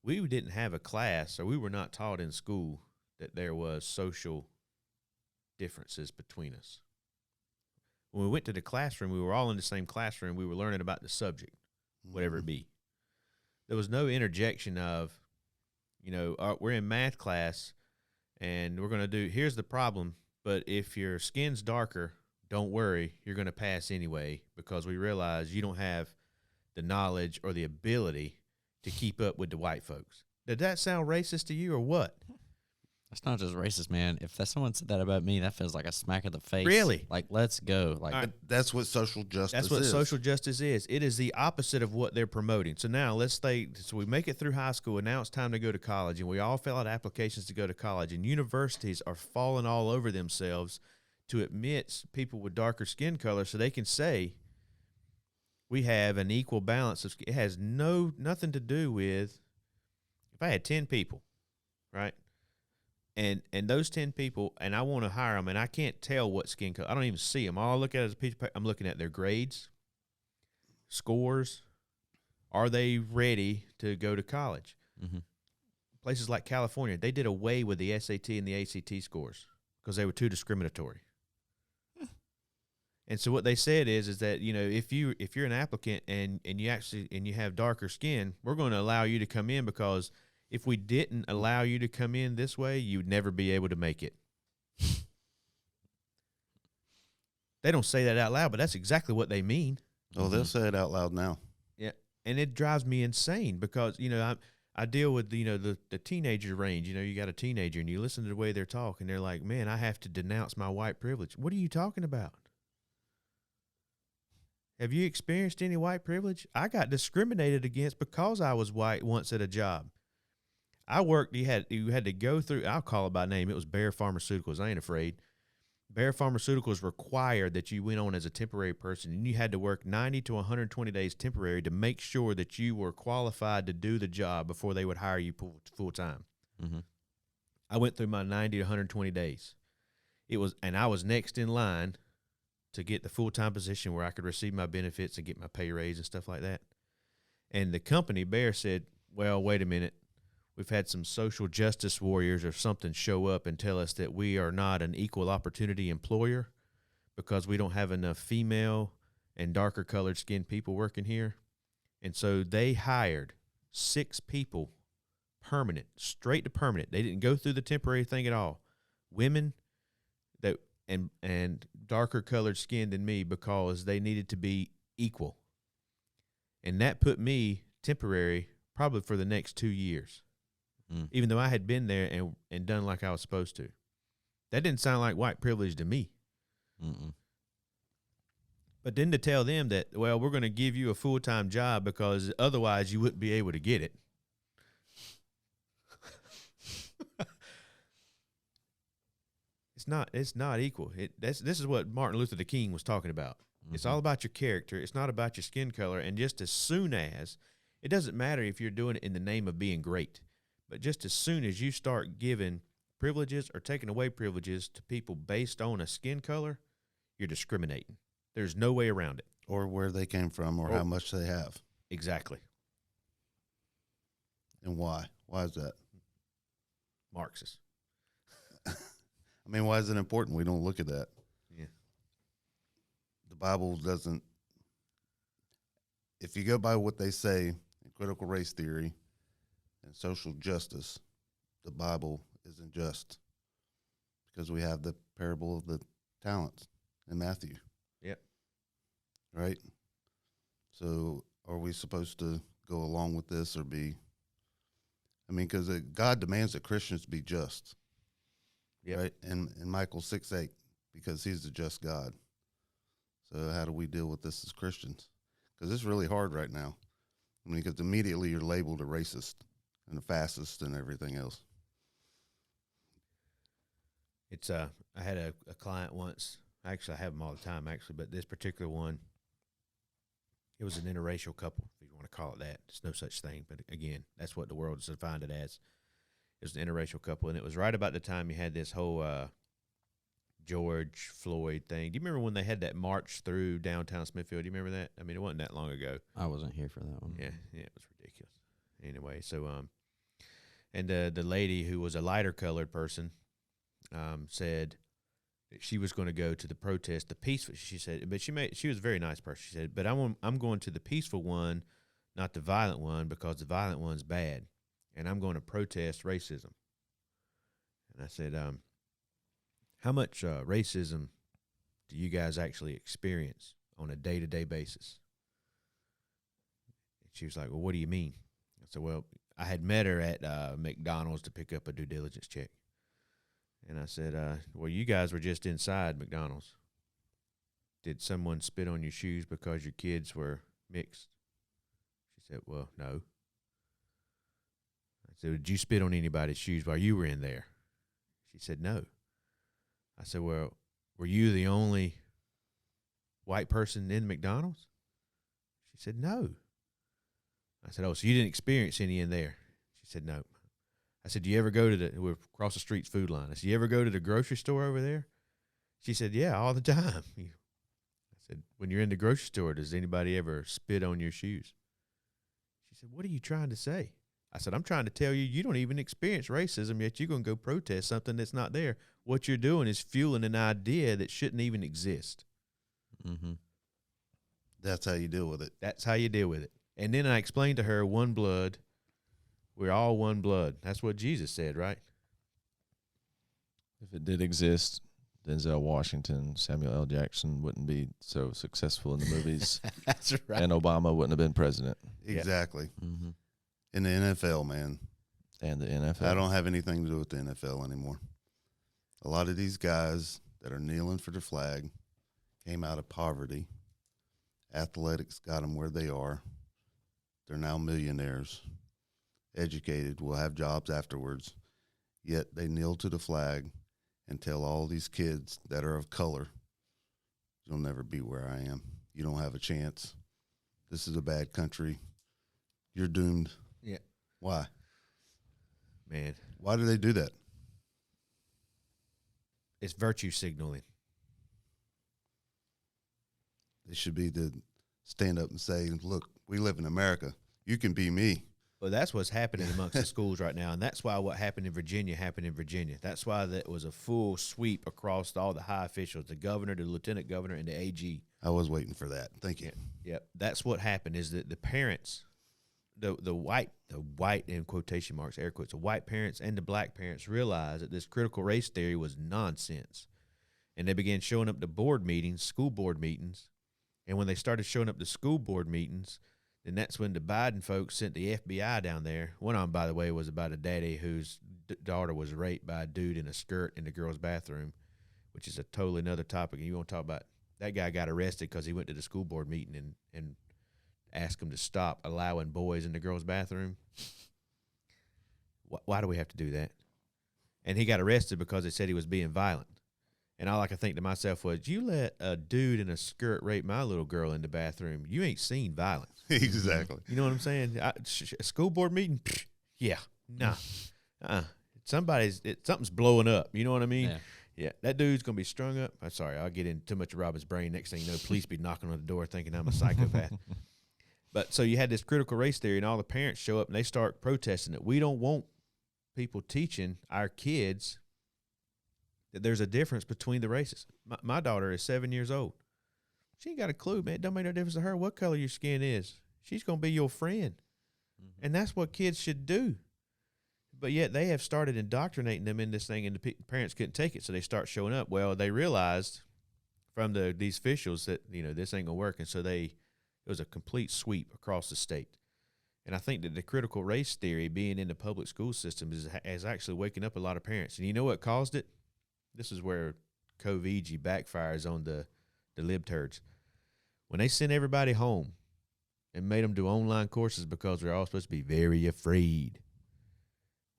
Speaker 2: we didn't have a class, or we were not taught in school that there was social differences between us. When we went to the classroom, we were all in the same classroom. We were learning about the subject, whatever it be. There was no interjection of, we're in math class, and we're going to do, here's the problem, but if your skin's darker, don't worry, you're going to pass anyway, because we realize you don't have the knowledge or the ability to keep up with the white folks. Did that sound racist to you or what?
Speaker 1: That's not just racist, man. If someone said that about me, that feels like a smack of the face.
Speaker 2: Really?
Speaker 1: Like, let's go. Like,
Speaker 2: right.
Speaker 4: That's what social justice is.
Speaker 2: That's what social justice is. It is the opposite of what they're promoting. So now so we make it through high school, and now it's time to go to college, and we all fill out applications to go to college, and universities are falling all over themselves to admit people with darker skin color so they can say we have an equal balance of skin. It has nothing to do with, if I had 10 people, right? And those 10 people, and I want to hire them, and I can't tell what skin color. I don't even see them. All I look at is a piece of paper. I'm looking at their grades, scores. Are they ready to go to college?
Speaker 1: mm-hmm.
Speaker 2: Places like California, they did away with the SAT and the ACT scores because they were too discriminatory. And so what they said is that, if you're an applicant and you have darker skin, we're going to allow you to come in, because if we didn't allow you to come in this way, you'd never be able to make it. They don't say that out loud, but that's exactly what they mean.
Speaker 4: Oh, they'll say it out loud now.
Speaker 2: Yeah, and it drives me insane because, I deal with, the teenager range. You got a teenager and you listen to the way they're talking. They're like, man, I have to denounce my white privilege. What are you talking about? Have you experienced any white privilege? I got discriminated against because I was white once at a job. I worked, you had to go through, I'll call it by name. It was Bayer Pharmaceuticals. I ain't afraid. Bayer Pharmaceuticals required that you went on as a temporary person, and you had to work 90 to 120 days temporary to make sure that you were qualified to do the job before they would hire you full time.
Speaker 1: Mm-hmm.
Speaker 2: I went through my 90 to 120 days. And I was next in line to get the full-time position where I could receive my benefits and get my pay raise and stuff like that. And the company, Bayer, said, well, wait a minute. We've had some social justice warriors or something show up and tell us that we are not an equal opportunity employer because we don't have enough female and darker colored skinned people working here. And so they hired 6 people permanent, straight to permanent. They didn't go through the temporary thing at all. Women that and darker colored skin than me because they needed to be equal. And that put me temporary probably for the next 2 years. Even though I had been there and done like I was supposed to. That didn't sound like white privilege to me.
Speaker 1: Mm-mm.
Speaker 2: But then to tell them that, well, we're going to give you a full-time job because otherwise you wouldn't be able to get it. It's not equal. This is what Martin Luther King was talking about. Mm-hmm. It's all about your character. It's not about your skin color. And just as soon as, it doesn't matter if you're doing it in the name of being great, but just as soon as you start giving privileges or taking away privileges to people based on a skin color, you're discriminating. There's no way around it.
Speaker 4: Or where they came from or how much they have.
Speaker 2: Exactly.
Speaker 4: And why? Why is that?
Speaker 2: Marxist.
Speaker 4: I mean, why is it important? We don't look at that.
Speaker 2: Yeah.
Speaker 4: The Bible doesn't. If you go by what they say in critical race theory and social justice, the Bible isn't just, because we have the parable of the talents in Matthew.
Speaker 2: Yep.
Speaker 4: Right? So are we supposed to go along with this or be? I mean, because God demands that Christians be just.
Speaker 2: Yep.
Speaker 4: Right? And in Michael 6:8, because he's the just God. So how do we deal with this as Christians? Because it's really hard right now. I mean, because immediately you're labeled a racist and a fascist and everything else.
Speaker 2: It's I had a client once. Actually, I have them all the time, actually, but this particular one, it was an interracial couple, if you want to call it that. There's no such thing, but again, that's what the world has defined it as. It was an interracial couple, and it was right about the time you had this whole George Floyd thing. Do you remember when they had that march through downtown Smithfield? Do you remember that? I mean, it wasn't that long ago.
Speaker 1: I wasn't here for that one.
Speaker 2: Yeah, it was ridiculous. Anyway, so and the lady who was a lighter colored person said that she was going to go to the protest, the peaceful. She said, but she was a very nice person. She said, but I'm going to the peaceful one, not the violent one, because the violent one's bad, and I'm going to protest racism. And I said, how much racism do you guys actually experience on a day-to-day basis? And she was like, well, what do you mean? I said, well, I had met her at McDonald's to pick up a due diligence check. And I said, well, you guys were just inside McDonald's. Did someone spit on your shoes because your kids were mixed? She said, well, no. I said, did you spit on anybody's shoes while you were in there? She said, no. I said, well, were you the only white person in McDonald's? She said, no. I said, oh, so you didn't experience any in there? She said, no. I said, do you ever go to we're across the street's Food Line. I said, you ever go to the grocery store over there? She said, yeah, all the time. I said, when you're in the grocery store, does anybody ever spit on your shoes? She said, what are you trying to say? I said, I'm trying to tell you, you don't even experience racism, yet you're going to go protest something that's not there. What you're doing is fueling an idea that shouldn't even exist.
Speaker 1: Mm-hmm.
Speaker 4: That's how you deal with it.
Speaker 2: That's how you deal with it. And then I explained to her, one blood. We're all one blood. That's what Jesus said, right?
Speaker 3: If it did exist, Denzel Washington, Samuel L. Jackson wouldn't be so successful in the movies.
Speaker 2: That's right.
Speaker 3: And Obama wouldn't have been president.
Speaker 4: Exactly.
Speaker 1: Mm-hmm.
Speaker 4: In the NFL, man.
Speaker 3: And the NFL.
Speaker 4: I don't have anything to do with the NFL anymore. A lot of these guys that are kneeling for the flag came out of poverty. Athletics got them where they are. They're now millionaires, educated, will have jobs afterwards. Yet they kneel to the flag and tell all these kids that are of color, you'll never be where I am. You don't have a chance. This is a bad country. You're doomed.
Speaker 2: Yeah.
Speaker 4: Why?
Speaker 2: Man,
Speaker 4: Why do they do that?
Speaker 2: it's virtue signaling.
Speaker 4: They should be to stand up and say, look, we live in America. You can be me.
Speaker 2: Well, that's what's happening amongst the schools right now, and that's why what happened in Virginia happened in Virginia. That's why that was a full sweep across all the high officials, the governor, the lieutenant governor, and the AG.
Speaker 4: I was waiting for that. Thank you.
Speaker 2: Yep, that's what happened. Is that the parents, the white in quotation marks, air quotes, the white parents and the black parents realized that this critical race theory was nonsense, and they began showing up to board meetings, school board meetings, and when they started showing up to school board meetings, then that's when the Biden folks sent the FBI down there. One of them, by the way, was about a daddy whose daughter was raped by a dude in a skirt in the girls' bathroom, which is a totally another topic. And you want to talk about that guy got arrested because he went to the school board meeting and asked them to stop allowing boys in the girls' bathroom. Why do we have to do that? And he got arrested because they said he was being violent. And all I could think to myself was, you let a dude in a skirt rape my little girl in the bathroom. You ain't seen violence.
Speaker 4: Exactly.
Speaker 2: You know what I'm saying? A school board meeting? Psh, yeah. Nah. Something's blowing up. You know what I mean? Yeah. That dude's going to be strung up. I'm sorry. I'll get in too much of Robin's brain. Next thing you know, police be knocking on the door thinking I'm a psychopath. But so you had this critical race theory, and all the parents show up, and they start protesting it. We don't want people teaching our kids that there's a difference between the races. My daughter is 7 years old. She ain't got a clue, man. It don't make no difference to her what color your skin is. She's going to be your friend. Mm-hmm. And that's what kids should do. But yet they have started indoctrinating them in this thing, and the parents couldn't take it, so they start showing up. Well, they realized from these officials that, this ain't going to work, and so it was a complete sweep across the state. And I think that the critical race theory being in the public school system is actually waking up a lot of parents. And you know what caused it? This is where COVIG backfires on the libturds. When they sent everybody home and made them do online courses because they're all supposed to be very afraid,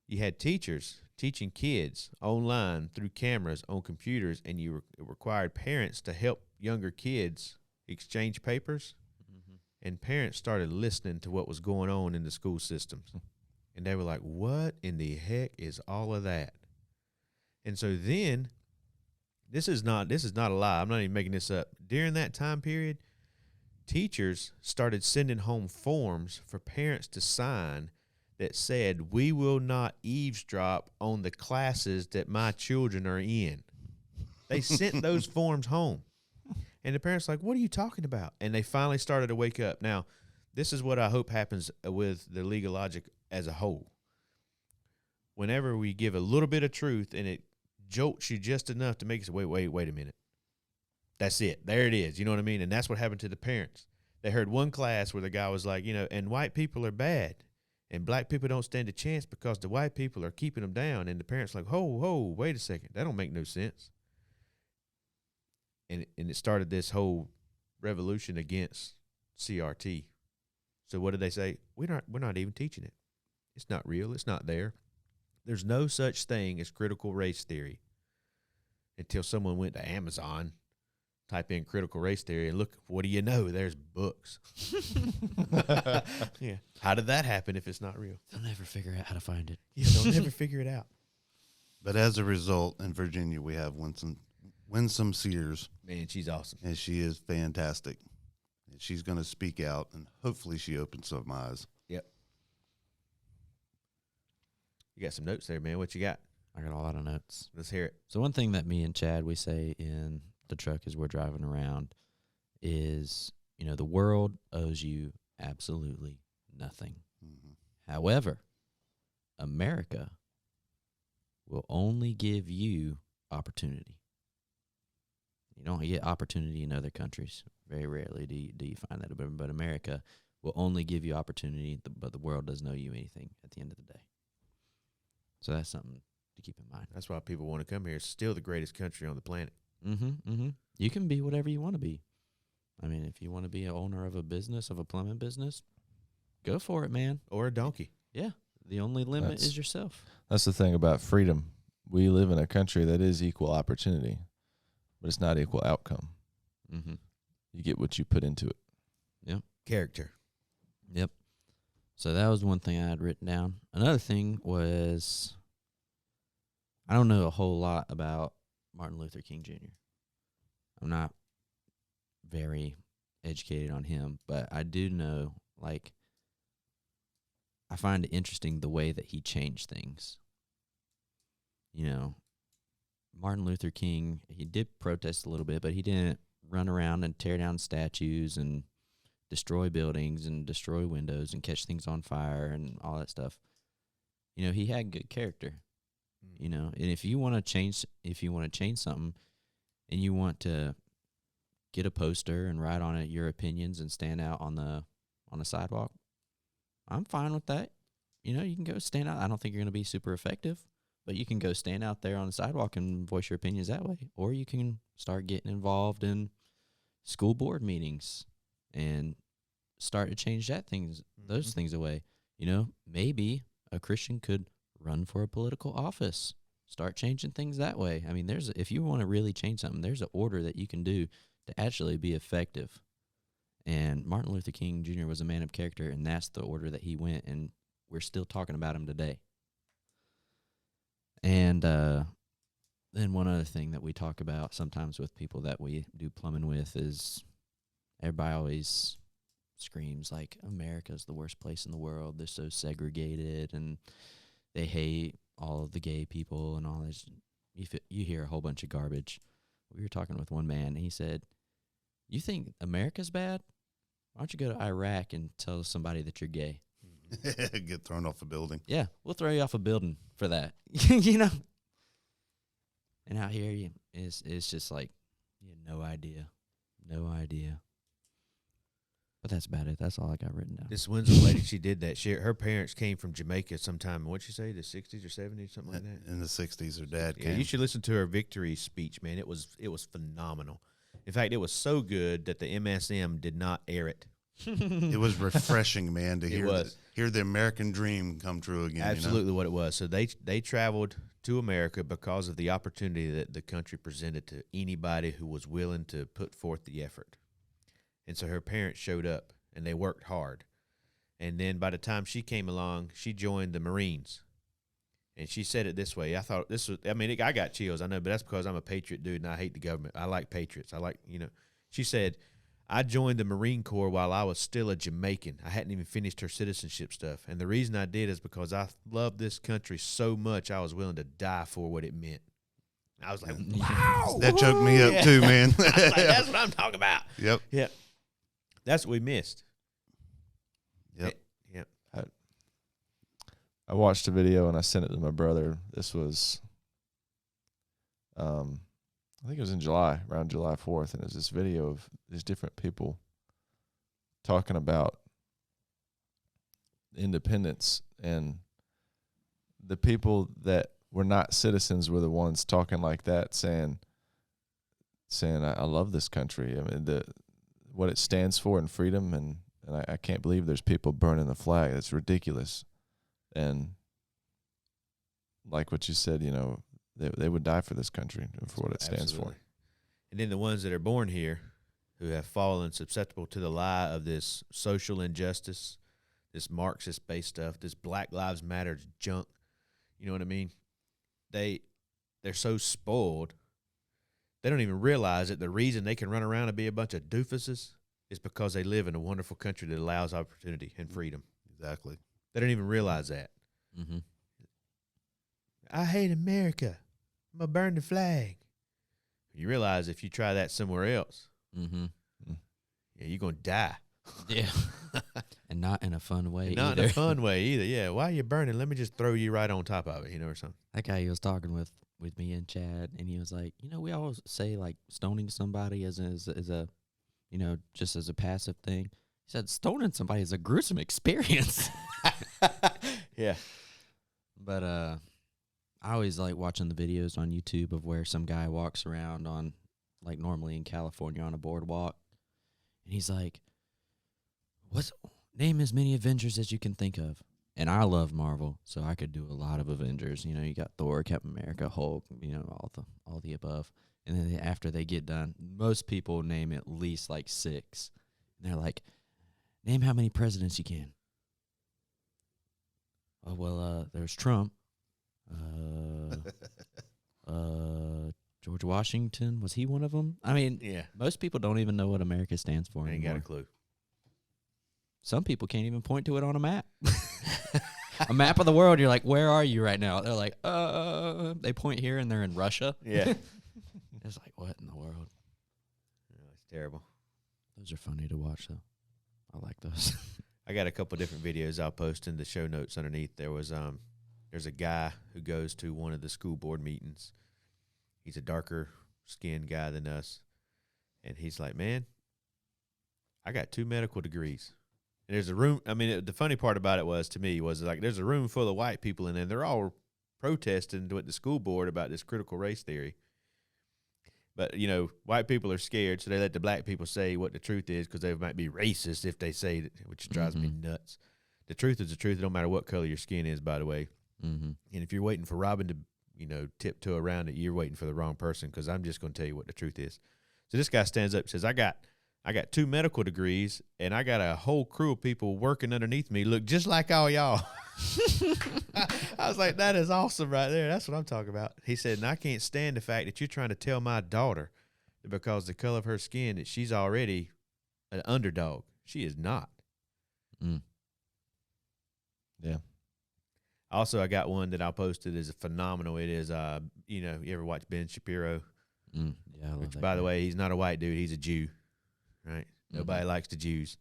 Speaker 2: you had teachers teaching kids online through cameras on computers, and you required parents to help younger kids exchange papers. Mm-hmm. And parents started listening to what was going on in the school systems. And they were like, what in the heck is all of that? And so then, this is not a lie. I'm not even making this up. During that time period, teachers started sending home forms for parents to sign that said, we will not eavesdrop on the classes that my children are in. They sent those forms home. And the parents like, what are you talking about? And they finally started to wake up. Now, this is what I hope happens with the League of Logic as a whole. Whenever we give a little bit of truth and it jolts you just enough to make you say, wait a minute. That's it. There it is. You know what I mean? And that's what happened to the parents. They heard one class where the guy was like, and white people are bad, and black people don't stand a chance because the white people are keeping them down. And the parents like, ho, wait a second. That don't make no sense. And it started this whole revolution against CRT. So what did they say? We're not even teaching it. It's not real. It's not there. There's no such thing as critical race theory until someone went to Amazon, type in critical race theory, and look, what do you know? There's books. Yeah. How did that happen if it's not real?
Speaker 1: They'll never figure out how to find it.
Speaker 2: Yeah, they'll never figure it out.
Speaker 4: But as a result, in Virginia, we have Winsome Sears.
Speaker 2: Man, she's awesome.
Speaker 4: And she is fantastic. And she's going to speak out, and hopefully she opens some eyes.
Speaker 2: Yep. You got some notes there, man. What you got?
Speaker 1: I got a lot of notes.
Speaker 2: Let's hear it.
Speaker 1: So one thing that me and Chad, we say in the truck as we're driving around is, the world owes you absolutely nothing. Mm-hmm. However, America will only give you opportunity. You don't get opportunity in other countries. Very rarely do you find that. But America will only give you opportunity, but the world doesn't owe you anything at the end of the day. So that's something to keep in mind.
Speaker 2: That's why people want to come here. It's still the greatest country on the planet.
Speaker 1: Mm-hmm. Mm-hmm. You can be whatever you want to be. I mean, if you want to be an owner of a business, of a plumbing business, go for it, man.
Speaker 2: Or a donkey.
Speaker 1: Yeah. The only limit is yourself.
Speaker 3: That's the thing about freedom. we live in a country that is equal opportunity, but it's not equal outcome.
Speaker 1: Mm-hmm.
Speaker 3: You get what you put into it.
Speaker 2: Character.
Speaker 1: Yep. So that was one thing I had written down. Another thing was, I don't know a whole lot about Martin Luther King Jr. I'm not very educated on him, but I do know, like, I find it interesting the way that he changed things. You know, Martin Luther King, he did protest a little bit, but he didn't run around and tear down statues and destroy buildings and destroy windows and catch things on fire and all that stuff. You know, he had good character. You know, and if you want to change something, and you want to get a poster and write on it your opinions and stand out on the sidewalk, I'm fine with that. You know, you can go stand out. I don't think you're going to be super effective, but you can go stand out there on the sidewalk and voice your opinions that way. Or you can start getting involved in school board meetings and start to change those things away. You know, maybe a Christian could run for a political office, start changing things that way. I mean, if you want to really change something, there's an order that you can do to actually be effective. And Martin Luther King Jr. was a man of character, and that's the order that he went, and we're still talking about him today. And then one other thing that we talk about sometimes with people that we do plumbing with is everybody always screams, like, America's the worst place in the world. They're so segregated, and they hate all of the gay people and all this. You hear a whole bunch of garbage. We were talking with one man, and he said, "You think America's bad? Why don't you go to Iraq and tell somebody that you're gay?"
Speaker 4: Get thrown off a building.
Speaker 1: Yeah, we'll throw you off a building for that. You know? And out here, it's just like, you have no idea. No idea. But that's about it. That's all I got written down.
Speaker 2: This Winslow lady, she did that. Her parents came from Jamaica sometime. What'd she say? The 60s or 70s, something like that.
Speaker 4: In the 60s, her dad
Speaker 2: Yeah,
Speaker 4: came.
Speaker 2: you should listen to her victory speech, man. It was phenomenal. In fact, it was so good that the MSM did not air it.
Speaker 4: It was refreshing, man, to
Speaker 2: It
Speaker 4: hear
Speaker 2: was.
Speaker 4: hear the American dream come true again.
Speaker 2: Absolutely
Speaker 4: You know?
Speaker 2: what it was. So they traveled to America because of the opportunity that the country presented to anybody who was willing to put forth the effort. And so her parents showed up, and they worked hard. And then by the time she came along, she joined the Marines. And she said it this way. I thought this was, I mean, I got chills, I know, but that's because I'm a patriot dude and I hate the government. I like patriots. I like, you know, she said, "I joined the Marine Corps while I was still a Jamaican. I hadn't even finished her citizenship stuff. And the reason I did is because I love this country so much, I was willing to die for what it meant." I was like, wow.
Speaker 4: That choked me up too, man.
Speaker 2: I was like, that's what I'm talking about.
Speaker 4: Yep.
Speaker 2: Yeah. That's what we missed.
Speaker 4: Yep.
Speaker 2: Yep.
Speaker 3: I watched a video and I sent it to my brother. This was, I think it was in July, around July 4th, and it was this video of these different people talking about independence, and the people that were not citizens were the ones talking like that, saying I love this country. I mean, what it stands for and freedom, and I can't believe there's people burning the flag. That's ridiculous. And like what you said, you know, they would die for this country and for what it stands
Speaker 2: Absolutely.
Speaker 3: for.
Speaker 2: And then the ones that are born here who have fallen susceptible to the lie of this social injustice, this Marxist-based stuff, this Black Lives Matter junk, you know what I mean? They're so spoiled, they don't even realize that the reason they can run around and be a bunch of doofuses is because they live in a wonderful country that allows opportunity and freedom.
Speaker 4: Exactly.
Speaker 2: They don't even realize that.
Speaker 1: Mm-hmm.
Speaker 2: I hate America. I'm going to burn the flag. You realize if you try that somewhere else,
Speaker 1: Mm-hmm.
Speaker 2: yeah, you're going to die.
Speaker 1: Yeah. And not in a fun way
Speaker 2: Not
Speaker 1: either.
Speaker 2: in a fun way either. Yeah, why are you burning? Let me just throw you right on top of it, you know, or something.
Speaker 1: That guy he was talking with me and Chad, and he was like, you know, we always say, like, stoning somebody as a, you know, just as a passive thing. He said stoning somebody is a gruesome experience.
Speaker 2: Yeah.
Speaker 1: But I always like watching the videos on YouTube of where some guy walks around on, like, normally in California on a boardwalk, and he's like, name as many Avengers as you can think of. And I love Marvel, so I could do a lot of Avengers. You know, you got Thor, Captain America, Hulk, you know, all the above. And then after they get done, most people name at least like 6. And they're like, name how many presidents you can. Oh, well, there's Trump. George Washington, was he one of them? I mean,
Speaker 2: Yeah.
Speaker 1: most people don't even know what America stands for
Speaker 2: I ain't
Speaker 1: anymore.
Speaker 2: got a clue.
Speaker 1: Some people can't even point to it on a map. A map of the world, you're like, where are you right now? They're like, they point here and they're in Russia.
Speaker 2: Yeah.
Speaker 1: It's like, what in the world?
Speaker 2: It's terrible.
Speaker 1: Those are funny to watch, though. I like those.
Speaker 2: I got a couple different videos I'll post in the show notes underneath. There's a guy who goes to one of the school board meetings. He's a darker skinned guy than us. And he's like, man, I got 2 medical degrees. And there's a room. I mean, the funny part about it was, to me, was like there's a room full of white people in there. They're all protesting with the school board about this critical race theory. But, you know, white people are scared, so they let the black people say what the truth is because they might be racist if they say it, which drives me nuts. The truth is the truth. It don't matter what color your skin is, by the way.
Speaker 1: Mm-hmm.
Speaker 2: And if you're waiting for Robin to, you know, tiptoe around it, you're waiting for the wrong person because I'm just going to tell you what the truth is. So this guy stands up and says, I got 2 medical degrees, and I got a whole crew of people working underneath me look just like all y'all. I was like, that is awesome right there. That's what I'm talking about. He said, and I can't stand the fact that you're trying to tell my daughter that because the color of her skin that she's already an underdog. She is not.
Speaker 1: Mm.
Speaker 3: Yeah.
Speaker 2: Also, I got one that I'll post. It is phenomenal. It is, you know, you ever watch Ben Shapiro?
Speaker 1: Yeah, I love
Speaker 2: Which,
Speaker 1: that
Speaker 2: by the
Speaker 1: guy.
Speaker 2: way, he's not a white dude. He's a Jew, right? Nobody likes the Jews.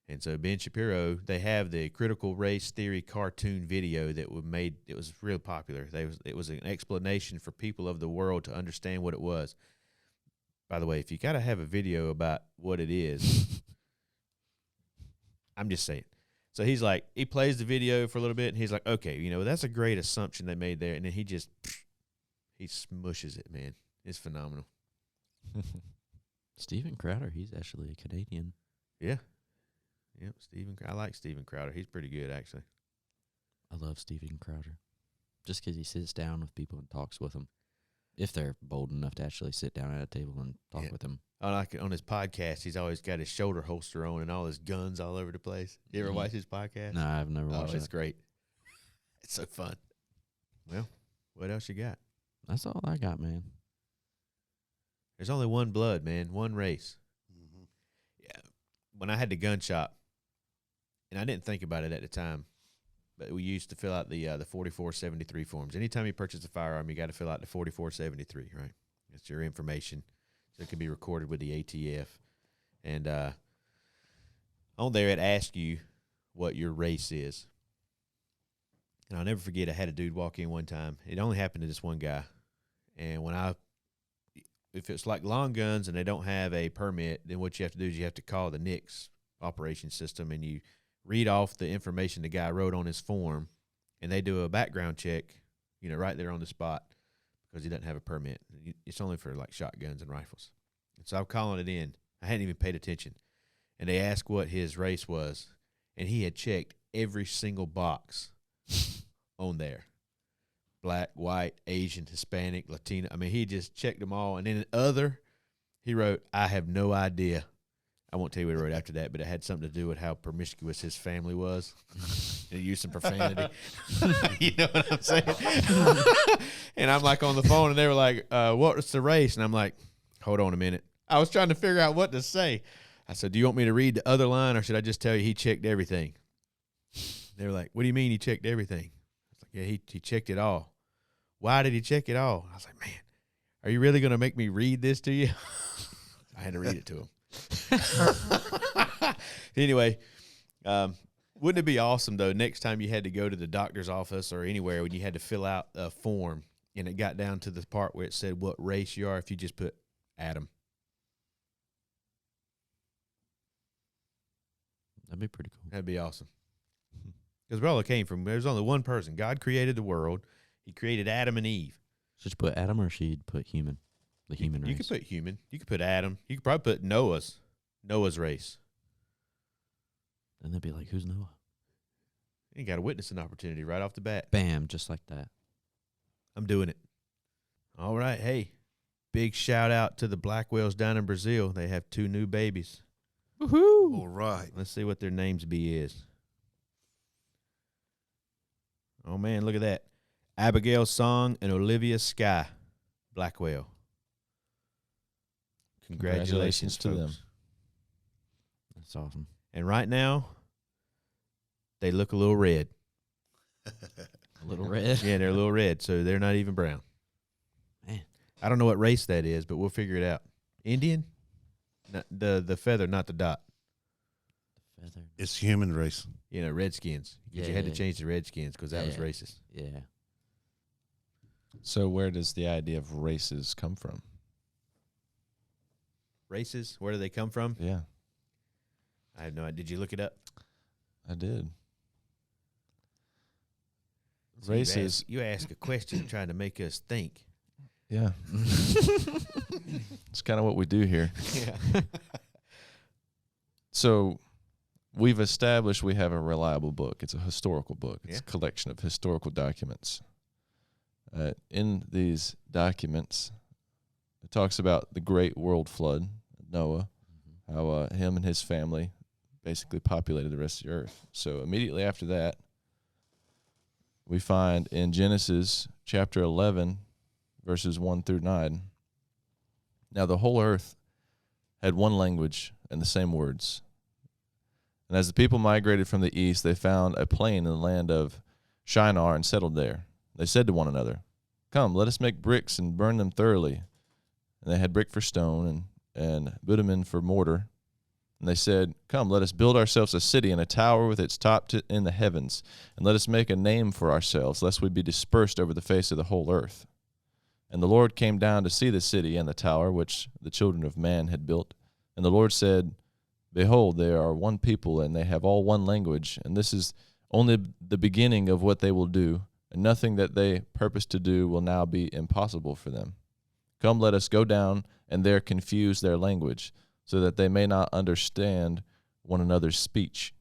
Speaker 2: And so Ben Shapiro, they have the critical race theory cartoon video that was made. It was real popular. It was an explanation for people of the world to understand what it was. By the way, if you got to have a video about what it is, I'm just saying. So he's like, he plays the video for a little bit, and he's like, okay, you know, that's a great assumption they made there. And then he smushes it, man. It's phenomenal.
Speaker 1: Steven Crowder, he's actually a Canadian.
Speaker 2: Yeah. Yep, I like Steven Crowder. He's pretty good, actually.
Speaker 1: I love Steven Crowder. Just because he sits down with people and talks with them. If they're bold enough to actually sit down at a table and talk with them.
Speaker 2: I like it on his podcast. He's always got his shoulder holster on and all his guns all over the place. You ever watch his podcast?
Speaker 1: No, I've never watched
Speaker 2: it's
Speaker 1: it.
Speaker 2: great. It's so fun. Well, what else you got?
Speaker 1: That's all I got, man.
Speaker 2: There's only one blood, man. One race.
Speaker 4: Mm-hmm.
Speaker 2: Yeah. When I had the gun shop, and I didn't think about it at the time, but we used to fill out the 4473 forms. Anytime you purchase a firearm, you got to fill out the 4473, right? It's your information, so it can be recorded with the ATF. And on there, it asks you what your race is. And I'll never forget, I had a dude walk in one time. It only happened to this one guy. And if it's like long guns and they don't have a permit, then what you have to do is you have to call the NICS operation system, and you read off the information the guy wrote on his form, and they do a background check, you know, right there on the spot because he doesn't have a permit. It's only for like shotguns and rifles. And so I'm calling it in. I hadn't even paid attention. And they asked what his race was, and he had checked every single box on there. Black, white, Asian, Hispanic, Latino. I mean, he just checked them all. And then he wrote, I have no idea. I won't tell you what he wrote after that, but it had something to do with how promiscuous his family was. And he used some profanity. You know what I'm saying? And I'm like on the phone, and they were like, what's the race? And I'm like, hold on a minute. I was trying to figure out what to say. I said, do you want me to read the other line, or should I just tell you he checked everything? They were like, what do you mean he checked everything? I was like, yeah, he checked it all. Why did he check it all? I was like, man, are you really going to make me read this to you? I had to read it to him. Anyway, wouldn't it be awesome, though, next time you had to go to the doctor's office or anywhere when you had to fill out a form and it got down to the part where it said what race you are, if you just put Adam?
Speaker 1: That'd be pretty cool.
Speaker 2: That'd be awesome. Because we all came from, there's only one person. God created the world. He created Adam and Eve.
Speaker 1: Should you put Adam or should you put human? The human race.
Speaker 2: You could put human. You could put Adam. You could probably put Noah's race.
Speaker 1: Then they'd be like, who's Noah?
Speaker 2: You got a witnessing opportunity right off the bat.
Speaker 1: Bam, just like that.
Speaker 2: I'm doing it. All right. Hey, big shout out to the black whales down in Brazil. They have 2 new babies.
Speaker 1: Woohoo!
Speaker 4: All right.
Speaker 2: Let's see what their names is. Oh, man, look at that. Abigail Song and Olivia Sky, black whale. Congratulations
Speaker 3: to them.
Speaker 2: folks.
Speaker 1: That's awesome.
Speaker 2: And right now, they look a little red.
Speaker 1: A little red.
Speaker 2: Yeah, they're a little red, so they're not even brown.
Speaker 1: Man.
Speaker 2: I don't know what race that is, but we'll figure it out. Indian? Not the feather, not the dot.
Speaker 1: Feather.
Speaker 4: It's human race.
Speaker 2: You know, Redskins. 'Cause you had to
Speaker 1: Yeah.
Speaker 2: change the Redskins because that was
Speaker 1: Yeah.
Speaker 2: racist.
Speaker 1: Yeah.
Speaker 3: So where does the idea of races come from?
Speaker 2: Races? Where do they come from?
Speaker 3: Yeah,
Speaker 2: I have no idea. Did you look it up?
Speaker 3: I did.
Speaker 2: So
Speaker 3: Races.
Speaker 2: You ask a question trying to make us think.
Speaker 3: Yeah. It's kind of what we do here.
Speaker 2: Yeah.
Speaker 3: So we've established we have a reliable book. It's a historical book. It's
Speaker 2: Yeah.
Speaker 3: a collection of historical documents. In these documents, it talks about the great world flood, Noah, how him and his family basically populated the rest of the earth. So immediately after that, we find in Genesis chapter 11, verses 1 through 9, now the whole earth had one language and the same words. And as the people migrated from the east, they found a plain in the land of Shinar and settled there. They said to one another, "Come, let us make bricks and burn them thoroughly." And they had brick for stone and bitumen for mortar. And they said, "Come, let us build ourselves a city and a tower with its top in the heavens, and let us make a name for ourselves, lest we be dispersed over the face of the whole earth." And the Lord came down to see the city and the tower which the children of man had built. And the Lord said, "Behold, they are one people, and they have all one language, and this is only the beginning of what they will do, and nothing that they purpose to do will now be impossible for them. Come, let us go down and there confuse their language, so that they may not understand one another's speech."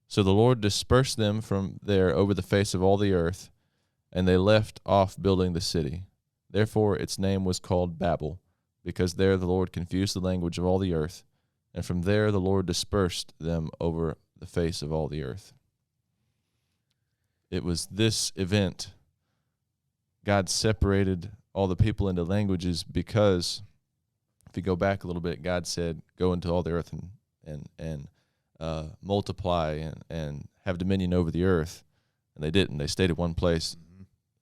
Speaker 3: So the Lord dispersed them from there over the face of all the earth, and they left off building the city. Therefore its name was called Babel, because there the Lord confused the language of all the earth, and from there the Lord dispersed them over the face of all the earth. It was this event, God separated all the people into languages, because if you go back a little bit, God said, "Go into all the earth and multiply and have dominion over the earth." And they didn't. They stayed at one place.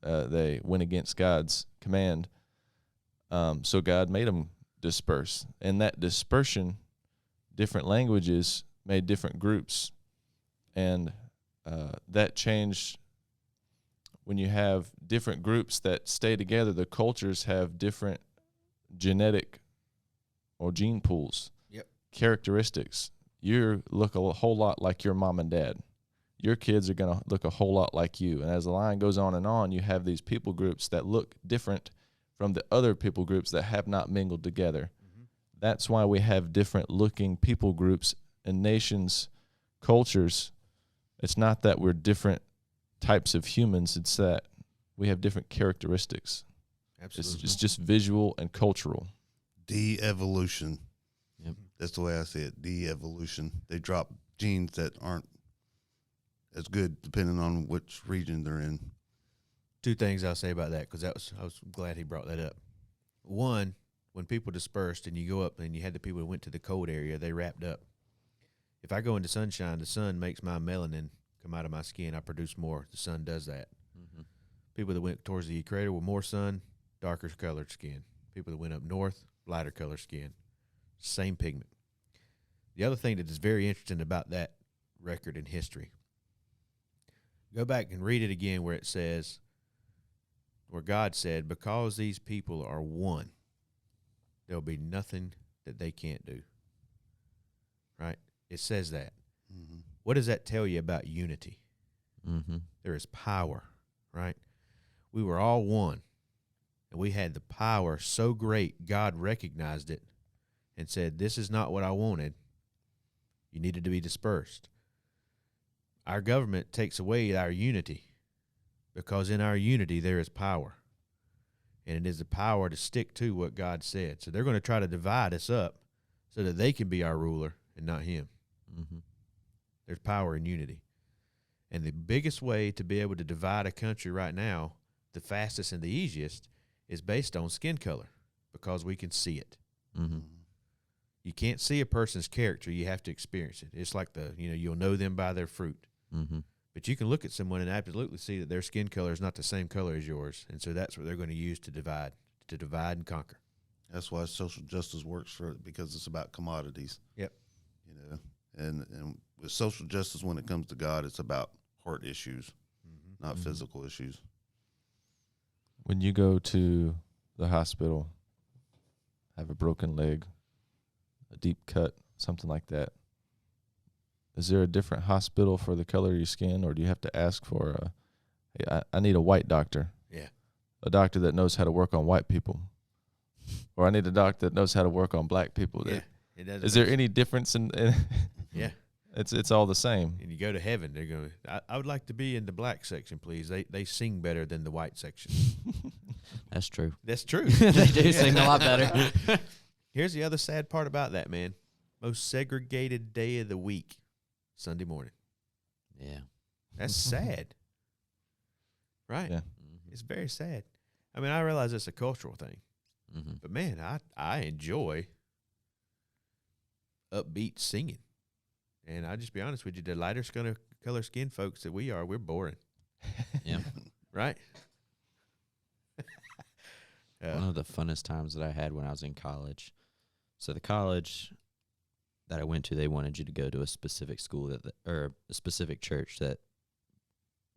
Speaker 3: They went against God's command. So God made them disperse. And that dispersion, different languages made different groups. And that changed. When you have different groups that stay together, the cultures have different genetic or gene pools, characteristics. You look a whole lot like your mom and dad. Your kids are going to look a whole lot like you. And as the line goes on, you have these people groups that look different from the other people groups that have not mingled together. Mm-hmm. That's why we have different looking people groups and nations, cultures. It's not that we're different types of humans. It's that we have different characteristics.
Speaker 2: Absolutely.
Speaker 3: It's just visual and cultural.
Speaker 4: De-evolution.
Speaker 1: Yep.
Speaker 4: That's the way I see it. De-evolution. They drop genes that aren't as good depending on which region they're in.
Speaker 2: 2 things I'll say about that, because I was glad he brought that up. One, when people dispersed and you go up and you had the people who went to the cold area, they wrapped up. If I go into sunshine, the sun makes my melanin come out of my skin. I produce more. The sun does that. Mm-hmm. People that went towards the equator with more sun, darker colored skin. People that went up north, lighter colored skin. Same pigment. The other thing that is very interesting about that record in history, go back and read it again where it says, where God said, "Because these people are one, there'll be nothing that they can't do." Right? It says that. Mm-hmm. What does that tell you about unity?
Speaker 1: Mm-hmm.
Speaker 2: There is power, right? We were all one, and we had the power so great, God recognized it and said, "This is not what I wanted. You needed to be dispersed." our government takes away our unity, because in our unity there is power. And it is the power to stick to what God said. So they're going to try to divide us up so that they can be our ruler and not him.
Speaker 1: Mm-hmm.
Speaker 2: There's power in unity. And the biggest way to be able to divide a country right now, the fastest and the easiest, is based on skin color, because we can see it.
Speaker 1: Mm-hmm.
Speaker 2: You can't see a person's character. You have to experience it. It's like you'll know them by their fruit.
Speaker 1: Mm-hmm.
Speaker 2: But you can look at someone and absolutely see that their skin color is not the same color as yours. And so that's what they're going to use to divide and conquer.
Speaker 4: That's why social justice works because it's about commodities.
Speaker 2: Yep.
Speaker 4: And with social justice, when it comes to God, it's about heart issues, not
Speaker 1: Mm-hmm.
Speaker 4: physical issues.
Speaker 3: When you go to the hospital, have a broken leg, a deep cut, something like that, is there a different hospital for the color of your skin, or do you have to ask for I need a white doctor?
Speaker 2: Yeah.
Speaker 3: A doctor that knows how to work on white people. Or I need a doctor that knows how to work on black people.
Speaker 2: Yeah. It doesn't
Speaker 3: Is there
Speaker 2: make
Speaker 3: any difference in
Speaker 2: Yeah.
Speaker 3: It's all the same.
Speaker 2: And you go to heaven, they're going, I would like to be in the black section, please. They sing better than the white section.
Speaker 1: That's true.
Speaker 2: That's true.
Speaker 1: They do sing a lot better.
Speaker 2: Here's the other sad part about that, man. Most segregated day of the week, Sunday morning.
Speaker 1: Yeah.
Speaker 2: That's sad. Right?
Speaker 3: Yeah.
Speaker 1: Mm-hmm.
Speaker 2: It's very sad. I mean, I realize it's a cultural thing.
Speaker 1: Mm-hmm.
Speaker 2: But, man, I enjoy upbeat singing. And I'll just be honest with you, the lighter color skin folks that we are, we're boring.
Speaker 1: Yeah.
Speaker 2: Right?
Speaker 1: One of the funnest times that I had when I was in college. So the college that I went to, they wanted you to go to a specific school or a specific church that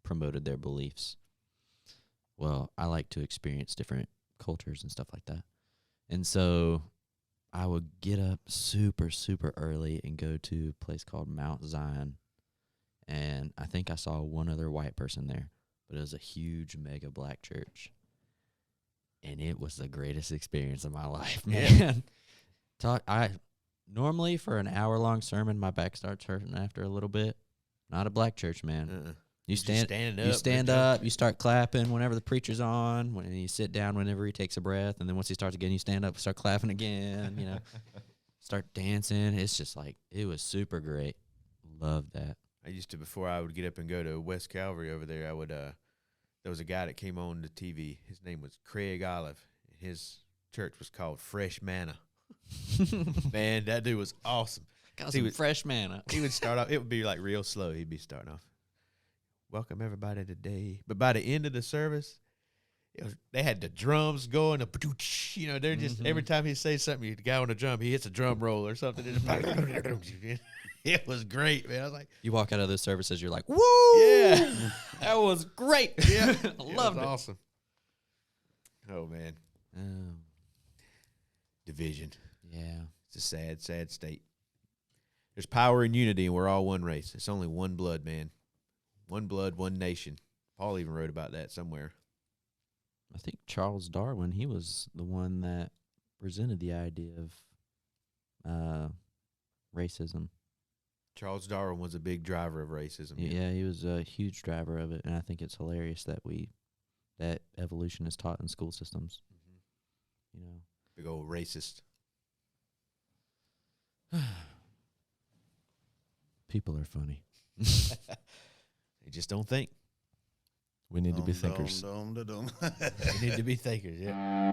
Speaker 1: promoted their beliefs. Well, I like to experience different cultures and stuff like that. And so I would get up super, super early and go to a place called Mount Zion. And I think I saw one other white person there, but it was a huge mega black church. And it was the greatest experience of my life, man. I normally for an hour-long sermon, my back starts hurting after a little bit. Not a black church, man. You stand up, you start clapping whenever the preacher's on, when you sit down whenever he takes a breath, and then once he starts again, you stand up, start clapping again, start dancing. It's just like, it was super great. Love that.
Speaker 2: I used to, before I would get up and go to West Calvary over there, I would, there was a guy that came on the TV. His name was Craig Olive. His church was called Fresh Manna. Man, that dude was awesome.
Speaker 1: Got some fresh manna.
Speaker 2: He would start off, it would be like real slow. He'd be starting off, welcome everybody today. But by the end of the service, they had the drums going, they're just, every time he says something, the guy on the drum, he hits a drum roll or something. It was great, man. I was like,
Speaker 1: You walk out of those services, you're like, woo!
Speaker 2: yeah.
Speaker 1: That was great.
Speaker 2: Yeah.
Speaker 1: I loved it.
Speaker 2: Awesome. Oh, man. Division.
Speaker 1: Yeah.
Speaker 2: It's a sad, sad state. There's power in unity, and we're all one race. It's only one blood, man. One blood, one nation. Paul even wrote about that somewhere.
Speaker 1: I think Charles Darwin, he was the one that presented the idea of racism.
Speaker 2: Charles Darwin was a big driver of racism.
Speaker 1: Yeah, he was a huge driver of it, and I think it's hilarious that evolution is taught in school systems.
Speaker 2: Mm-hmm. Big old racist.
Speaker 1: People are funny.
Speaker 2: They just don't think.
Speaker 3: We need to be thinkers.
Speaker 2: We need to be thinkers, yeah.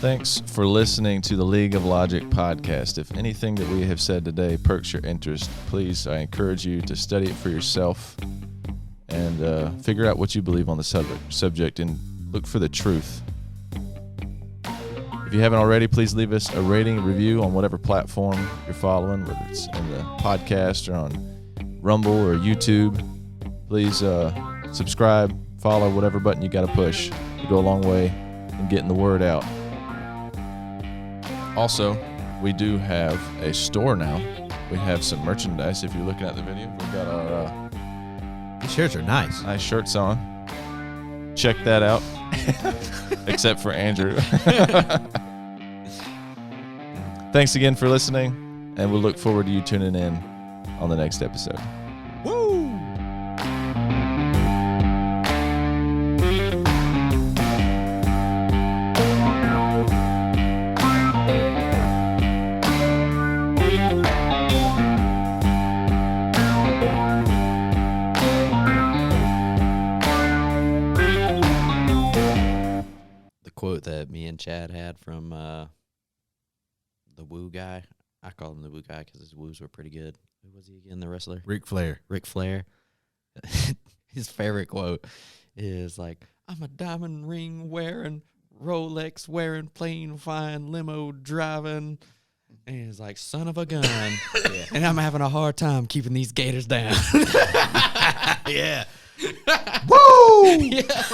Speaker 3: Thanks for listening to the League of Logic podcast. If anything that we have said today perks your interest, please, I encourage you to study it for yourself and figure out what you believe on the subject and look for the truth. If you haven't already, please leave us a rating and review on whatever platform you're following, whether it's in the podcast or on Rumble or YouTube. Please subscribe, follow, whatever button you got to push. You go a long way in getting the word out. Also, we do have a store now. We have some merchandise. If you're looking at the video, we've got our
Speaker 2: These shirts are nice.
Speaker 3: nice shirts on. Check that out. Except for Andrew. Thanks again for listening, and we'll look forward to you tuning in on the next episode.
Speaker 2: Woo!
Speaker 1: The quote that me and Chad had from the Woo guy. I call him the Woo guy because his woos were pretty good. Who was he again, the wrestler?
Speaker 2: Ric Flair.
Speaker 1: Ric Flair. His favorite quote is like, I'm a diamond ring wearing, Rolex wearing, plain fine limo driving. And he's like, son of a gun. And I'm having a hard time keeping these gators down.
Speaker 2: Yeah. Woo!
Speaker 1: Yeah.